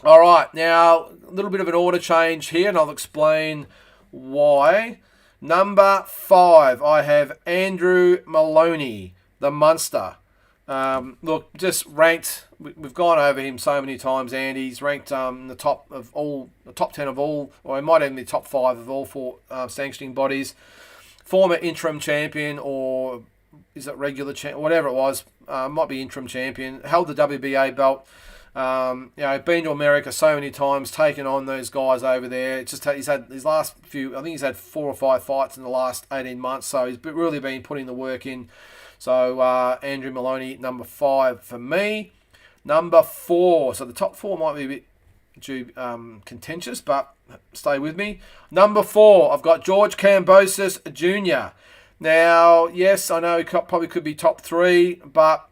right, now, a little bit of an order change here, and I'll explain why. Number 5, I have Andrew Maloney, the Munster. Look, just ranked. We've gone over him so many times, Andy. He's ranked in the top 10 of all, or he might even be top 5 of all 4 sanctioning bodies. Former interim champion, or is it regular champion? Whatever it was, might be interim champion. Held the WBA belt. Been to America so many times, taken on those guys over there. It's just he's had his last few. I think he's had 4 or 5 fights in the last 18 months. So he's really been putting the work in. So Andrew Maloney, number 5 for me. Number 4. So the top 4 might be a bit contentious, but stay with me. Number 4, I've got George Kambosos Jr. Now, yes, I know he probably could be top 3, but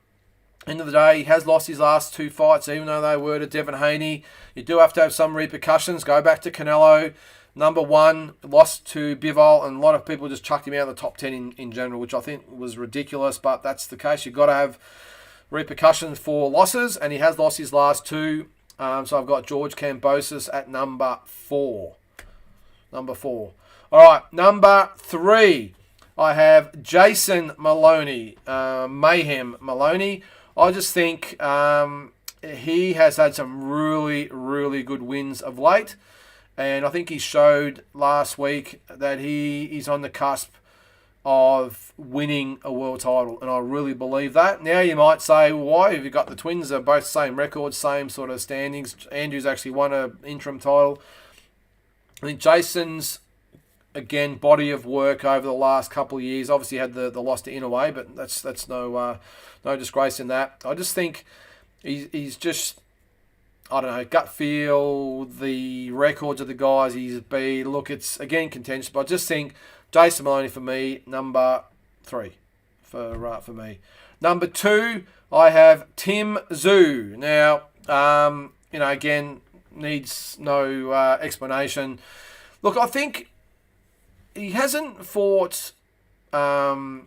end of the day, he has lost his last 2 fights, even though they were to Devin Haney. You do have to have some repercussions. Go back to Canelo. Number 1, lost to Bivol, and a lot of people just chucked him out of the top 10 in general, which I think was ridiculous, but that's the case. You've got to have repercussions for losses, and he has lost his last 2. So I've got George Kambosos at number 4. Number 4. All right, number 3, I have Jason Maloney, Mayhem Maloney. I just think he has had some really, really good wins of late. And I think he showed last week that he's on the cusp of winning a world title. And I really believe that. Now you might say, well, why have you got the twins? They're both same records, same sort of standings. Andrew's actually won an interim title. I think Jason's, again, body of work over the last couple of years. Obviously had the loss to Inouye, but that's no disgrace in that. I just think he's just, I don't know, gut feel, the records of the guys he's beat. Look, it's, again, contentious, but I just think Jason Maloney for me, number 3 for me. Number 2, I have Tim Tszyu. Now, again, needs no explanation. Look, I think he hasn't fought, what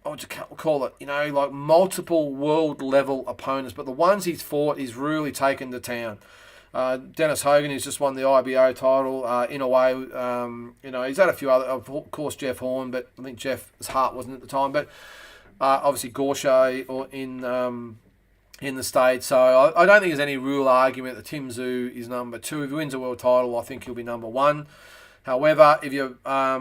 would you call it, like multiple world level opponents, but the ones he's fought, he's really taken to town. Dennis Hogan, who's just won the IBO title, in a way, he's had a few other, of course, Jeff Horn, but I think Jeff's heart wasn't at the time, but obviously Gaucher in the States. So I don't think there's any real argument that Tim Tszyu is number 2. If he wins a world title, I think he'll be number 1. However, if you, I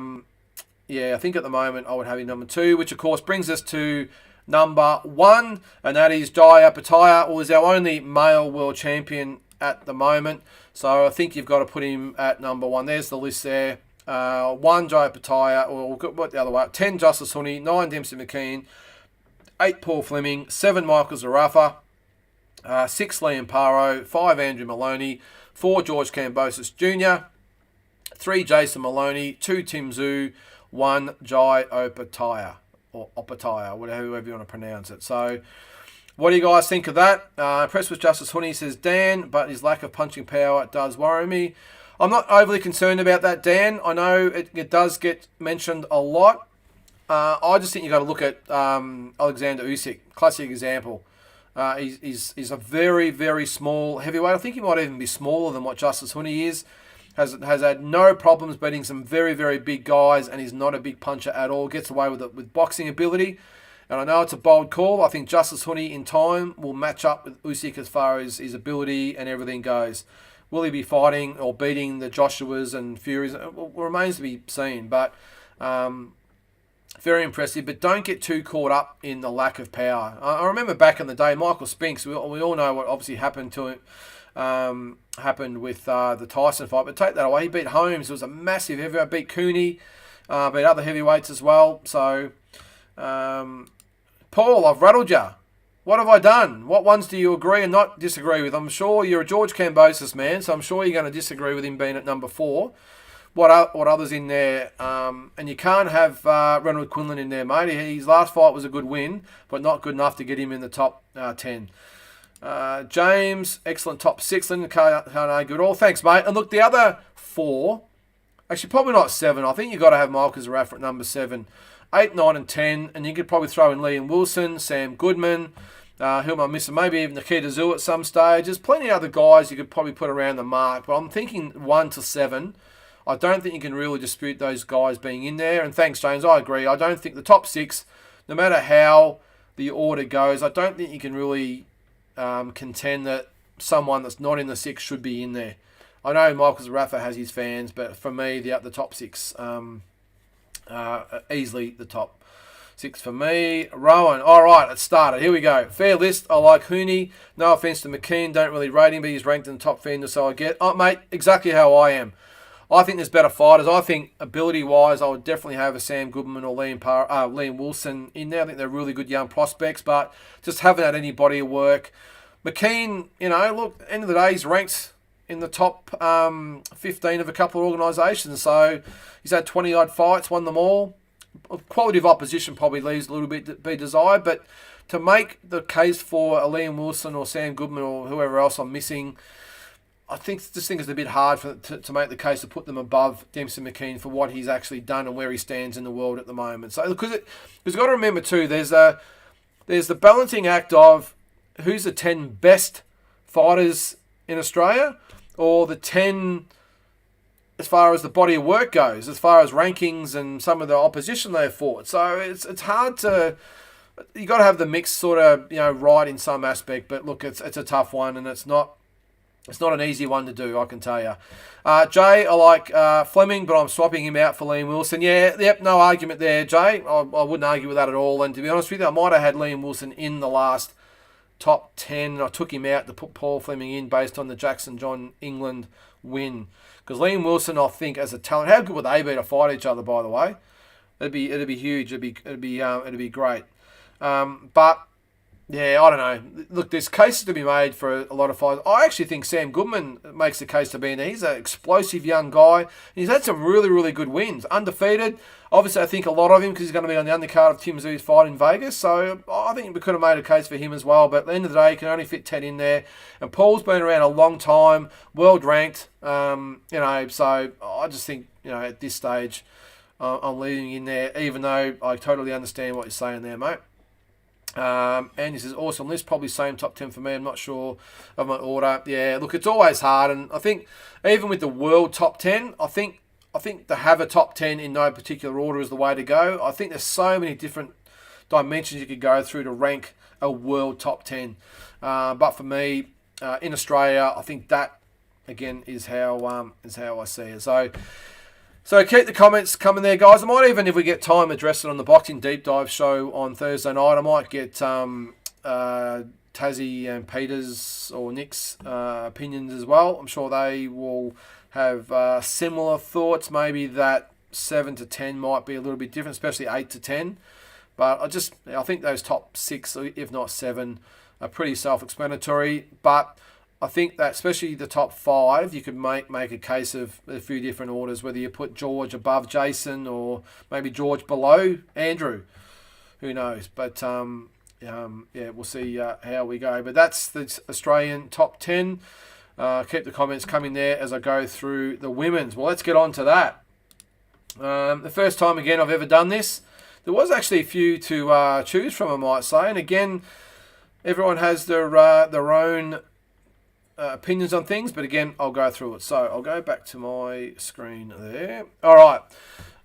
think at the moment I would have him number 2, which of course brings us to number 1, and that is Jai Opetaia, who is our only male world champion at the moment. So I think you've got to put him at number 1. There's the list there. 1 Jai Opetaia, or what the other way? 10 Justice Huni, 9 Dempsey McKean, 8 Paul Fleming, 7 Michael Zarafa, 6 Liam Paro, 5 Andrew Maloney, 4 George Kambosos Jr., 3 Jason Maloney, 2 Tim Zhu, 1 Jai Opetaia, or Opetaia, whoever you want to pronounce it. So, what do you guys think of that? Impressed with Justice Huni, says Dan, but his lack of punching power does worry me. I'm not overly concerned about that, Dan. I know it does get mentioned a lot. I just think you've got to look at Alexander Usyk, classic example. He's a very, very small heavyweight. I think he might even be smaller than what Justice Huni is. Has had no problems beating some very, very big guys, and he's not a big puncher at all. Gets away with it with boxing ability. And I know it's a bold call. I think Justice Huni in time will match up with Usyk as far as his ability and everything goes. Will he be fighting or beating the Joshuas and Furies? It remains to be seen. But very impressive. But don't get too caught up in the lack of power. I remember back in the day, Michael Spinks, we all know what obviously happened to him. Happened with the Tyson fight, but take that away. He beat Holmes. It was a massive heavyweight. Beat Cooney, beat other heavyweights as well. So, Paul, I've rattled you. What have I done? What ones do you agree and not disagree with? I'm sure you're a George Kambosos man, so I'm sure you're going to disagree with him being at number 4. What others in there? And you can't have Ronald Quinlan in there, mate. His last fight was a good win, but not good enough to get him in the top 10. James, excellent top 6. Lyndon Carnay, good all. Thanks, mate. And look, the other 4, actually probably not 7. I think you've got to have Michael Zarafa at number 7. 8, 9, and 10. And you could probably throw in Liam Wilson, Sam Goodman. Who am I missing? Maybe even Nikita Zhu at some stage. There's plenty of other guys you could probably put around the mark. But I'm thinking 1 to 7. I don't think you can really dispute those guys being in there. And thanks, James. I agree. I don't think the top 6, no matter how the order goes, I don't think you can really contend that someone that's not in the 6 should be in there. I know Michael Zarafa has his fans, but for me, the top 6, easily the top 6 for me. Rowan, all right, it started. Here we go. Fair list. I like Huni. No offense to McKean, don't really rate him, but he's ranked in the top fender, so I get. Oh, mate, exactly how I am. I think there's better fighters. I think ability-wise, I would definitely have a Sam Goodman or Liam Wilson in there. I think they're really good young prospects, but just haven't had any body of work. McKean, look, end of the day, he's ranked in the top 15 of a couple of organisations. So he's had 20-odd fights, won them all. Quality of opposition probably leaves a little bit to be desired, but to make the case for a Liam Wilson or Sam Goodman or whoever else I'm missing, I think it's a bit hard to make the case to put them above Dempsey McKean for what he's actually done and where he stands in the world at the moment. So because you've got to remember too, there's the balancing act of who's the 10 best fighters in Australia, or the 10 as far as the body of work goes, as far as rankings and some of the opposition they've fought. So it's hard to. You got to have the mix sort of right in some aspect, but look, it's a tough one, and it's not an easy one to do, I can tell you. Jay, I like Fleming, but I'm swapping him out for Liam Wilson. Yep, no argument there, Jay. I wouldn't argue with that at all. And to be honest with you, I might have had Liam Wilson in the last top 10. And I took him out to put Paul Fleming in based on the Jackson John England win. Because Liam Wilson, I think, as a talent, how good would they be to fight each other? By the way, it'd be huge. It'd be great. But yeah, I don't know. Look, there's cases to be made for a lot of fighters. I actually think Sam Goodman makes the case to be in there. He's an explosive young guy. He's had some really, really good wins. Undefeated. Obviously, I think a lot of him because he's going to be on the undercard of Tim Zhu's fight in Vegas. So I think we could have made a case for him as well. But at the end of the day, you can only fit 10 in there. And Paul's been around a long time, world ranked. So I just think, at this stage, I'm leaving in there, even though I totally understand what you're saying there, mate. And he says, awesome list, probably same top 10 for me. I'm not sure of my order. Yeah, look, it's always hard. And I think even with the world top 10, I think to have a top 10 in no particular order is the way to go. I think there's so many different dimensions you could go through to rank a world top 10. But for me, in Australia, I think that, again, is how I see it. So So keep the comments coming there, guys. I might even, if we get time, address it on the Boxing Deep Dive show on Thursday night. I might get Tassie and Peter's or Nick's opinions as well. I'm sure they will have similar thoughts. Maybe that 7 to 10 might be a little bit different, especially 8 to 10. But I think those top 6, if not 7, are pretty self-explanatory. But I think that especially the top 5, you could make a case of a few different orders, whether you put George above Jason or maybe George below Andrew. Who knows? But we'll see how we go. But that's the Australian top 10. Keep the comments coming there as I go through the women's. Well, let's get on to that. The first time, again, I've ever done this. There was actually a few to choose from, I might say. And again, everyone has their own opinions on things, but again, I'll go through it. So I'll go back to my screen there. All right,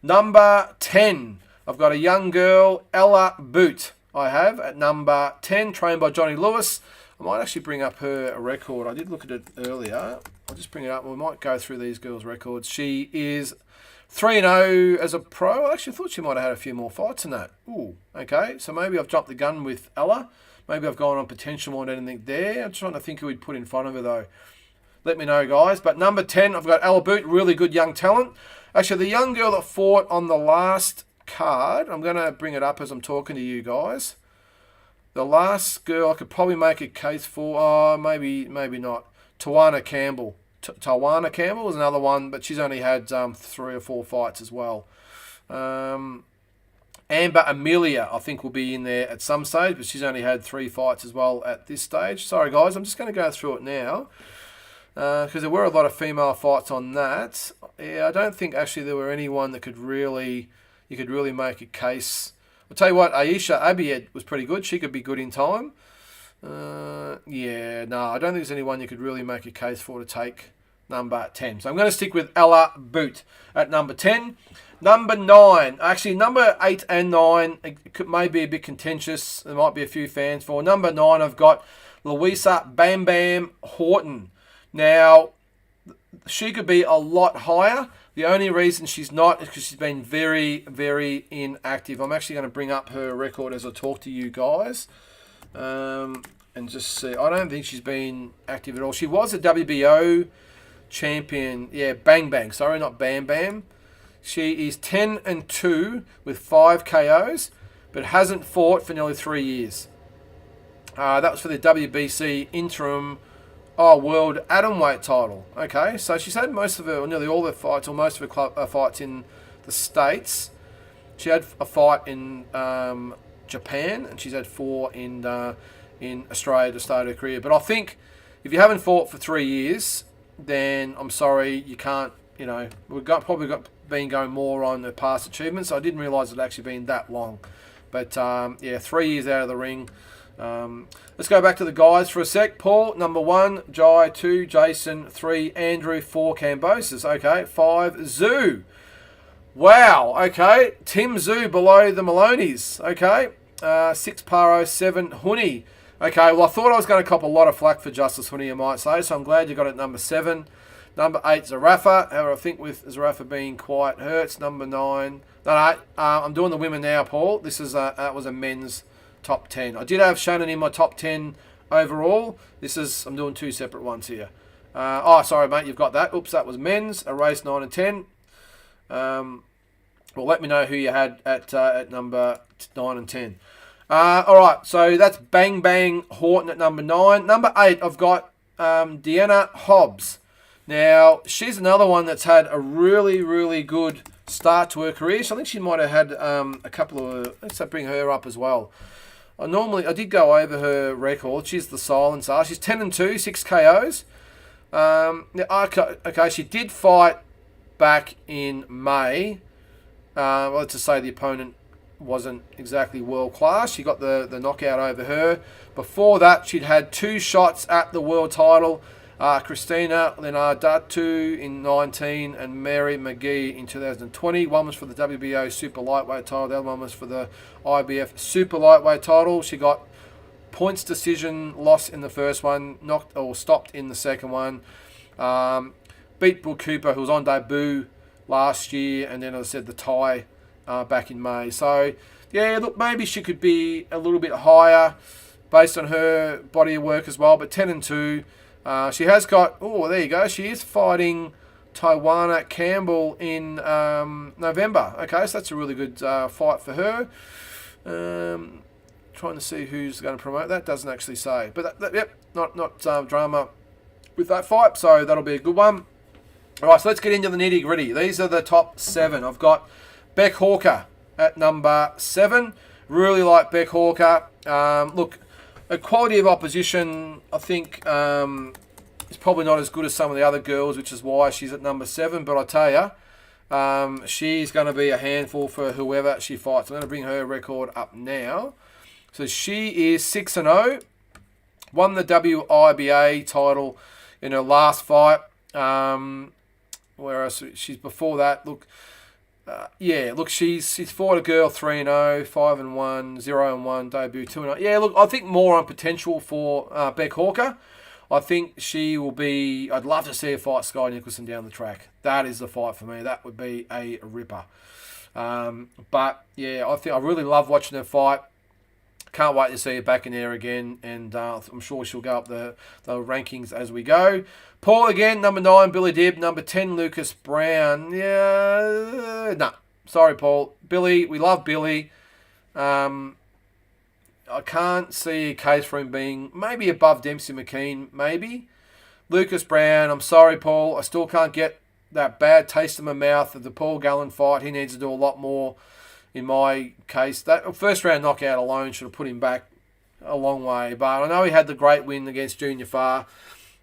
number 10. I've got a young girl, Ella Boot. I have at number 10, trained by Johnny Lewis. I might actually bring up her record. I did look at it earlier. I'll just bring it up. We might go through these girls' records. She is 3-0 as a pro. I actually thought she might have had a few more fights than that. Ooh, okay. So maybe I've jumped the gun with Ella. Maybe I've gone on potential more than anything there. I'm trying to think who we'd put in front of her, though. Let me know, guys. But number 10, I've got Ella Boot, really good young talent. Actually, the young girl that fought on the last card, I'm going to bring it up as I'm talking to you guys. The last girl I could probably make a case for, maybe not. Tawana Campbell. Tawana Campbell was another one, but she's only had 3 or 4 fights as well. Amber Amelia, I think, will be in there at some stage, but she's only had 3 fights as well at this stage. Sorry, guys, I'm just going to go through it now because there were a lot of female fights on that. Yeah, I don't think actually there were anyone that you could really make a case. I'll tell you what, Aisha Abied was pretty good. She could be good in time. I don't think there's anyone you could really make a case for to take number 10. So I'm going to stick with Ella Boot at number 10. Number 9, actually number 8 and 9 may be a bit contentious. There might be a few fans for. Number 9, I've got Louisa Bam Bam Horton. Now, she could be a lot higher. The only reason she's not is because she's been very, very inactive. I'm actually going to bring up her record as I talk to you guys. And just see. I don't think she's been active at all. She was a WBO champion. Yeah, Bang Bang. Sorry, not Bam Bam. She is 10-2 with 5 KOs, but hasn't fought for nearly 3 years. That was for the WBC interim world atomweight title. Okay, so she's had most of her, or nearly all her fights, or most of her fights in the States. She had a fight in Japan, and she's had 4 in Australia to start her career. But I think if you haven't fought for 3 years, then I'm sorry, you can't. We've probably been going more on the past achievements. I didn't realise it had actually been that long. But 3 years out of the ring. Let's go back to the guys for a sec. Paul, number 1, Jai, 2, Jason, 3, Andrew, 4, Cambosis. Okay, 5, Zoo. Wow, okay. Tim Zoo below the Maloneys. Okay, 6, Paro, 7, Huni. Okay, well, I thought I was going to cop a lot of flack for Justice Huni, I might say, so I'm glad you got it number 7. Number 8, Zarafa. However, I think with Zarafa being quite hurts. Number 9. I'm doing the women now, Paul. This is that was a men's top 10. I did have Shannon in my top 10 overall. I'm doing 2 separate ones here. Sorry, mate, you've got that. Oops, that was men's. Erase 9 and 10. Well, let me know who you had at number 9 and 10. All right, so that's Bang Bang Horton at number 9. Number 8, I've got Deanna Hobbs. Now, she's another one that's had a really, really good start to her career. So I think she might have had a couple of... Let's bring her up as well. I did go over her record. She's the silencer. She's 10-2, 6 KOs. Okay, she did fight back in May. Let's just say the opponent wasn't exactly world class. She got the knockout over her. Before that, she'd had 2 shots at the world title. Christina Lenardatu in 19 and Mary McGee in 2020. One was for the WBO Super Lightweight title. The other one was for the IBF Super Lightweight title. She got points decision loss in the first one, stopped in the second one. Beat Brooke Cooper, who was on debut last year, and then, as I said, the tie back in May. So, yeah, look, maybe she could be a little bit higher based on her body of work as well, but 10-2. She has got, oh, there you go, she is fighting Tawana Campbell in November. Okay, so that's a really good fight for her. Trying to see who's going to promote that. Doesn't actually say. But, yep, not drama with that fight, so that'll be a good one. All right, so let's get into the nitty-gritty. These are the top 7. I've got Beck Hawker at number 7. Really like Beck Hawker. Look, a quality of opposition, I think, is probably not as good as some of the other girls, which is why she's at number 7. But I tell you, she's going to be a handful for whoever she fights. I'm going to bring her record up now. So she is 6-0. Won the WIBA title in her last fight. Whereas she's before that. Look, she's fought a girl 3-0, 5-1, 0-1, debut 2-0. Yeah, look, I think more on potential for Beck Hawker. I think she will be. I'd love to see her fight Sky Nicholson down the track. That is the fight for me. That would be a ripper. But yeah, I really love watching her fight. Can't wait to see her back in there again, and I'm sure she'll go up the rankings as we go. Paul again, number 9, Billy Dibb. Number 10, Lucas Brown. Yeah, no. Sorry, Paul. Billy, we love Billy. I can't see a case for him being maybe above Dempsey McKean, maybe. Lucas Brown, I'm sorry, Paul. I still can't get that bad taste in my mouth of the Paul Gallen fight. He needs to do a lot more. In my case, that first round knockout alone should have put him back a long way. But I know he had the great win against Junior Farr.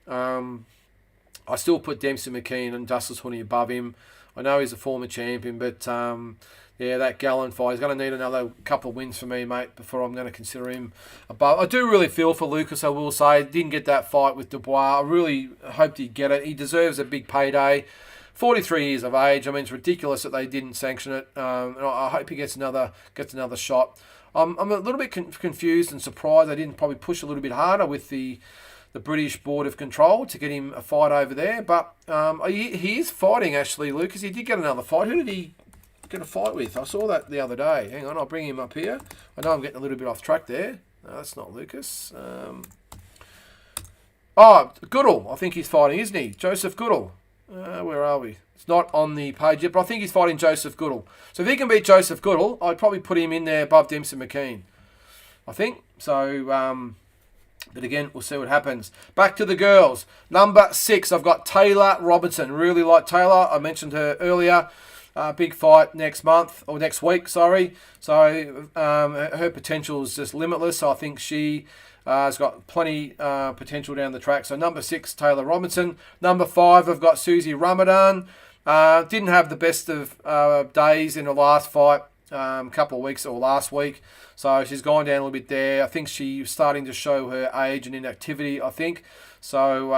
I still put Dempsey McKean and Justice Honey above him. I know he's a former champion, but that Gallen fight, he's going to need another couple of wins for me, mate, before I'm going to consider him above. I do really feel for Lucas, I will say. Didn't get that fight with Dubois. I really hoped he'd get it. He deserves a big payday. 43 years of age. I mean, it's ridiculous that they didn't sanction it. And I hope he gets another shot. I'm a little bit confused and surprised they didn't probably push a little bit harder with the British Board of Control to get him a fight over there. But he is fighting, actually, Lucas. He did get another fight. Who did he get a fight with? I saw that the other day. Hang on, I'll bring him up here. I know I'm getting a little bit off track there. No, that's not Lucas. Goodall. I think he's fighting, isn't he? Joseph Goodall. Where are we? It's not on the page yet, but I think he's fighting Joseph Goodall. So if he can beat Joseph Goodall, I'd probably put him in there above Dempsey McKean. I think. So, but again, we'll see what happens. Back to the girls. Number 6, I've got Taylor Robinson. Really like Taylor. I mentioned her earlier. Big fight next week, sorry. So her potential is just limitless. So I think she has got plenty potential down the track. So number 6, Taylor Robinson. Number 5, I've got Susie Ramadan. Didn't have the best of days in her last fight, couple of weeks or last week. So she's gone down a little bit there. I think she's starting to show her age and inactivity, I think. So,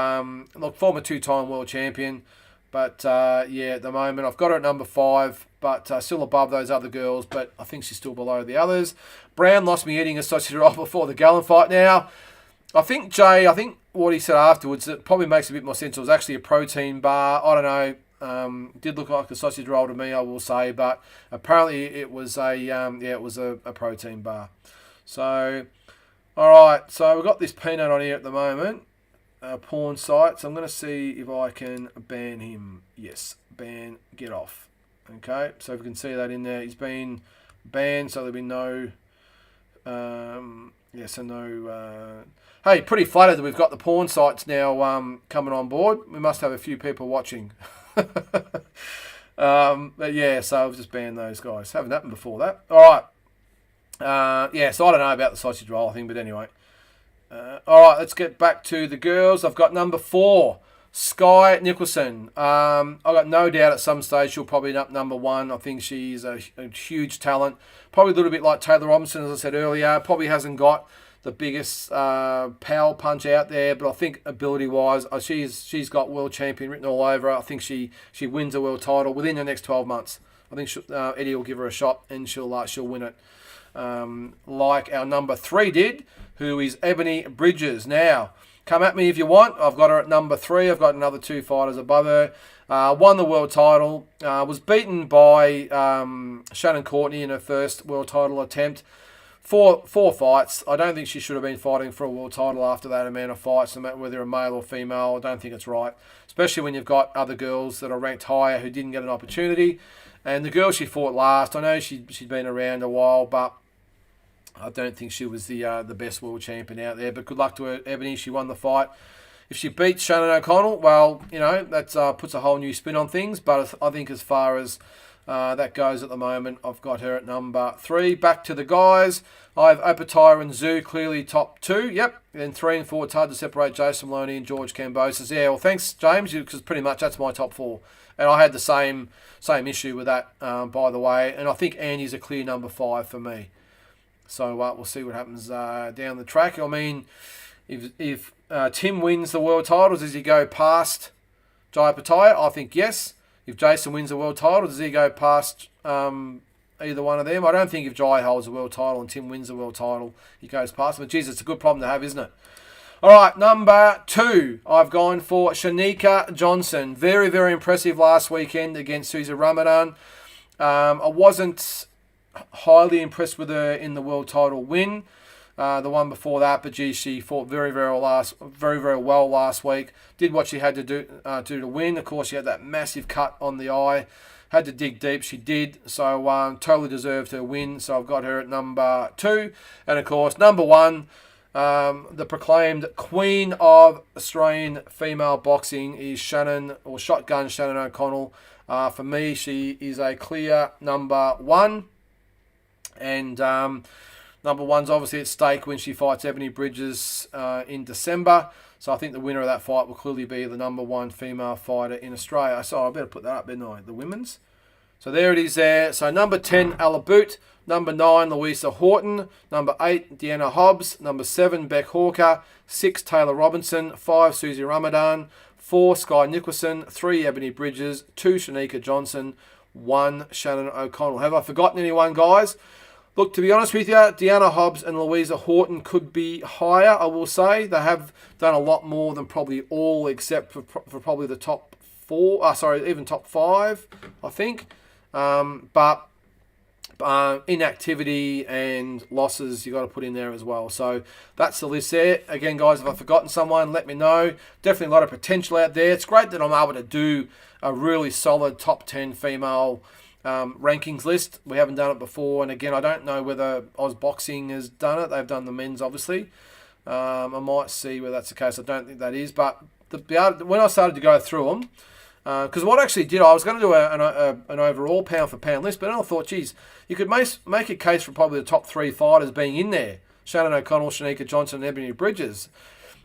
look, former 2-time world champion. But, at the moment, I've got her at number 5, but still above those other girls, but I think she's still below the others. Brown lost me eating a sausage roll before the Gallen fight. Now, I think what he said afterwards, it probably makes a bit more sense. It was actually a protein bar. I don't know. Did look like a sausage roll to me, I will say, but apparently it was a protein bar. So, all right. So we've got this peanut on here at the moment. Porn site. So I'm going to see if I can ban him. Yes, ban, get off. Okay, so if you can see that in there, he's been banned, so there'll be no. Hey, pretty flattered that we've got the porn sites now coming on board. We must have a few people watching. But yeah, so I've just banned those guys. Haven't happened before that. All right. So I don't know about the sausage roll thing, but anyway. All right, let's get back to the girls. I've got number 4, Sky Nicholson. I've got no doubt at some stage she'll probably end up number 1. I think she's a huge talent. Probably a little bit like Taylor Robinson, as I said earlier. Probably hasn't got the biggest power punch out there, but I think ability-wise, she's got world champion written all over her. I think she wins a world title within the next 12 months. I think Eddie will give her a shot and she'll win it. Like our number 3 did, who is Ebony Bridges. Now, come at me if you want. I've got her at number 3. I've got another 2 fighters above her. Won the world title. Was beaten by Shannon Courtney in her first world title attempt. Four fights. I don't think she should have been fighting for a world title after that amount of fights, no matter whether you're a male or female. I don't think it's right, especially when you've got other girls that are ranked higher who didn't get an opportunity. And the girl she fought last, I know she'd been around a while, but I don't think she was the best world champion out there. But good luck to her, Ebony. She won the fight. If she beats Shannon O'Connell, well, that puts a whole new spin on things. But I think as far as that goes at the moment, I've got her at number 3. Back to the guys. I have Opetaia and Zoo clearly top 2. Yep. Then 3 and 4, it's hard to separate Jason Maloney and George Kambosos. Yeah, well, thanks, James, because pretty much that's my top 4. And I had the same issue with that, by the way. And I think Andy's a clear number 5 for me. So we'll see what happens down the track. I mean, if Tim wins the world title, does he go past Jai Opetaia? I think yes. If Jason wins the world title, does he go past either one of them? I don't think if Jai holds the world title and Tim wins the world title, he goes past him. But geez, it's a good problem to have, isn't it? All right, number 2, I've gone for Shanika Johnson. Very, very impressive last weekend against Susie Ramadan. I wasn't highly impressed with her in the world title win, the one before that, but geez, she fought very, very well last week. Did what she had to do to win. Of course, she had that massive cut on the eye. Had to dig deep. She did. So totally deserved her win. So I've got her at number 2. And of course, number 1, the proclaimed queen of Australian female boxing is Shotgun Shannon O'Connell. For me, she is a clear number 1. And number 1's obviously at stake when she fights Ebony Bridges in December. So I think the winner of that fight will clearly be the number 1 female fighter in Australia. So I better put that up, didn't I? The women's. So there it is there. So number 10, Ella Boot. Number 9, Louisa Horton. Number 8, Deanna Hobbs. Number 7, Beck Hawker. 6, Taylor Robinson. 5, Susie Ramadan. 4, Sky Nicholson. 3, Ebony Bridges. 2, Shanika Johnson. 1, Shannon O'Connell. Have I forgotten anyone, guys? Look, to be honest with you, Deanna Hobbs and Louisa Horton could be higher, I will say. They have done a lot more than probably all except for probably the top 4. Even top 5, I think. But inactivity and losses you got to put in there as well. So that's the list there. Again, guys, if I've forgotten someone, let me know. Definitely a lot of potential out there. It's great that I'm able to do a really solid top 10 female rankings list. We haven't done it before, and again, I don't know whether Oz Boxing has done it. They've done the men's, obviously. I might see whether that's the case. I don't think that is, but when I started to go through them, because what I actually did, I was going to do an overall pound for pound list, but then I thought, geez, you could make a case for probably the top 3 fighters being in there: Shannon O'Connell, Shanika Johnson, and Ebony Bridges.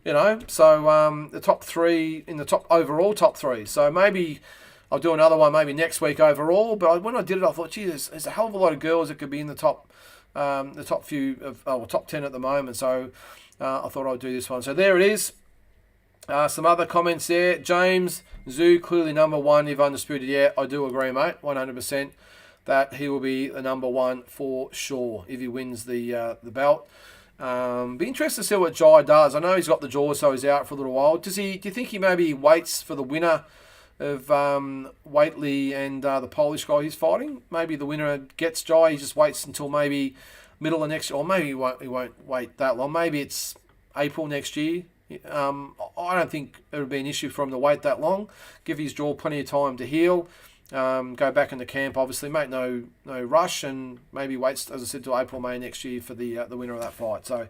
So the top 3 in the overall top 3. So maybe I'll do another one maybe next week overall. But when I did it, I thought, gee, there's a hell of a lot of girls that could be in the top few of top 10 at the moment. So I thought I'd do this one. So there it is. Some other comments there. James Zoo clearly number 1 if undisputed. Yeah, I do agree, mate. 100% that he will be the number 1 for sure if he wins the belt. Be interested to see what Jai does. I know he's got the jaw, so he's out for a little while. Do you think he maybe waits for the winner of Waitley and the Polish guy he's fighting? Maybe the winner gets Jai. He just waits until maybe middle of next year, or maybe he won't wait that long. Maybe it's April next year. I don't think it would be an issue for him to wait that long. Give his jaw plenty of time to heal. Go back into camp, obviously, mate. No rush, and maybe waits, as I said, till April, May next year for the winner of that fight. So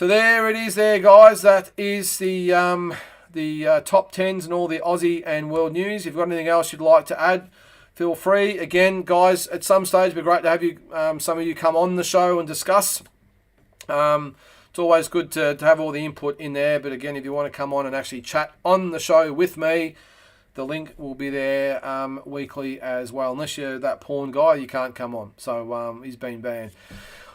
there it is, there, guys. That is the top 10s and all the Aussie and world news. If you've got anything else you'd like to add, feel free. Again, guys, at some stage, it'd be great to have you, some of you, come on the show and discuss. It's always good to have all the input in there. But again, if you want to come on and actually chat on the show with me, the link will be there weekly as well. Unless you're that porn guy, you can't come on. So he's been banned.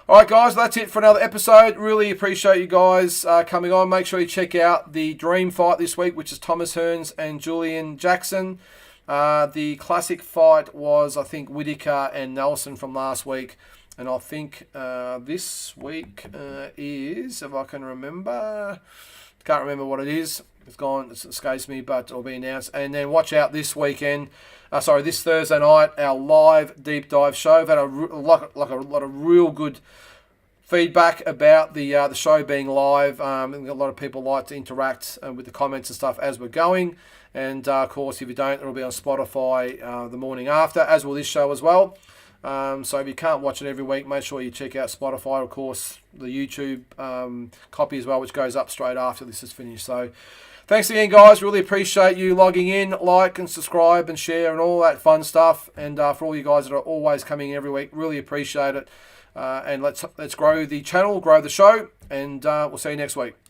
All right, guys, that's it for another episode. Really appreciate you guys coming on. Make sure you check out the dream fight this week, which is Thomas Hearns and Julian Jackson. The classic fight was, I think, Whittaker and Nelson from last week. And I think this week is, if I can remember, Can't remember what it is. It's gone. It escapes me, but it'll be announced. And then watch out this weekend. This Thursday night, our live deep dive show. I've had a lot of real good feedback about the show being live. A lot of people like to interact with the comments and stuff as we're going. And of course, if you don't, it'll be on Spotify the morning after, as will this show as well. So if you can't watch it every week, make sure you check out Spotify. Of course, the YouTube copy as well, which goes up straight after this is finished. So thanks again, guys. Really appreciate you logging in. Like and subscribe and share and all that fun stuff. And for all you guys that are always coming in every week, really appreciate it. And let's grow the channel, grow the show, and we'll see you next week.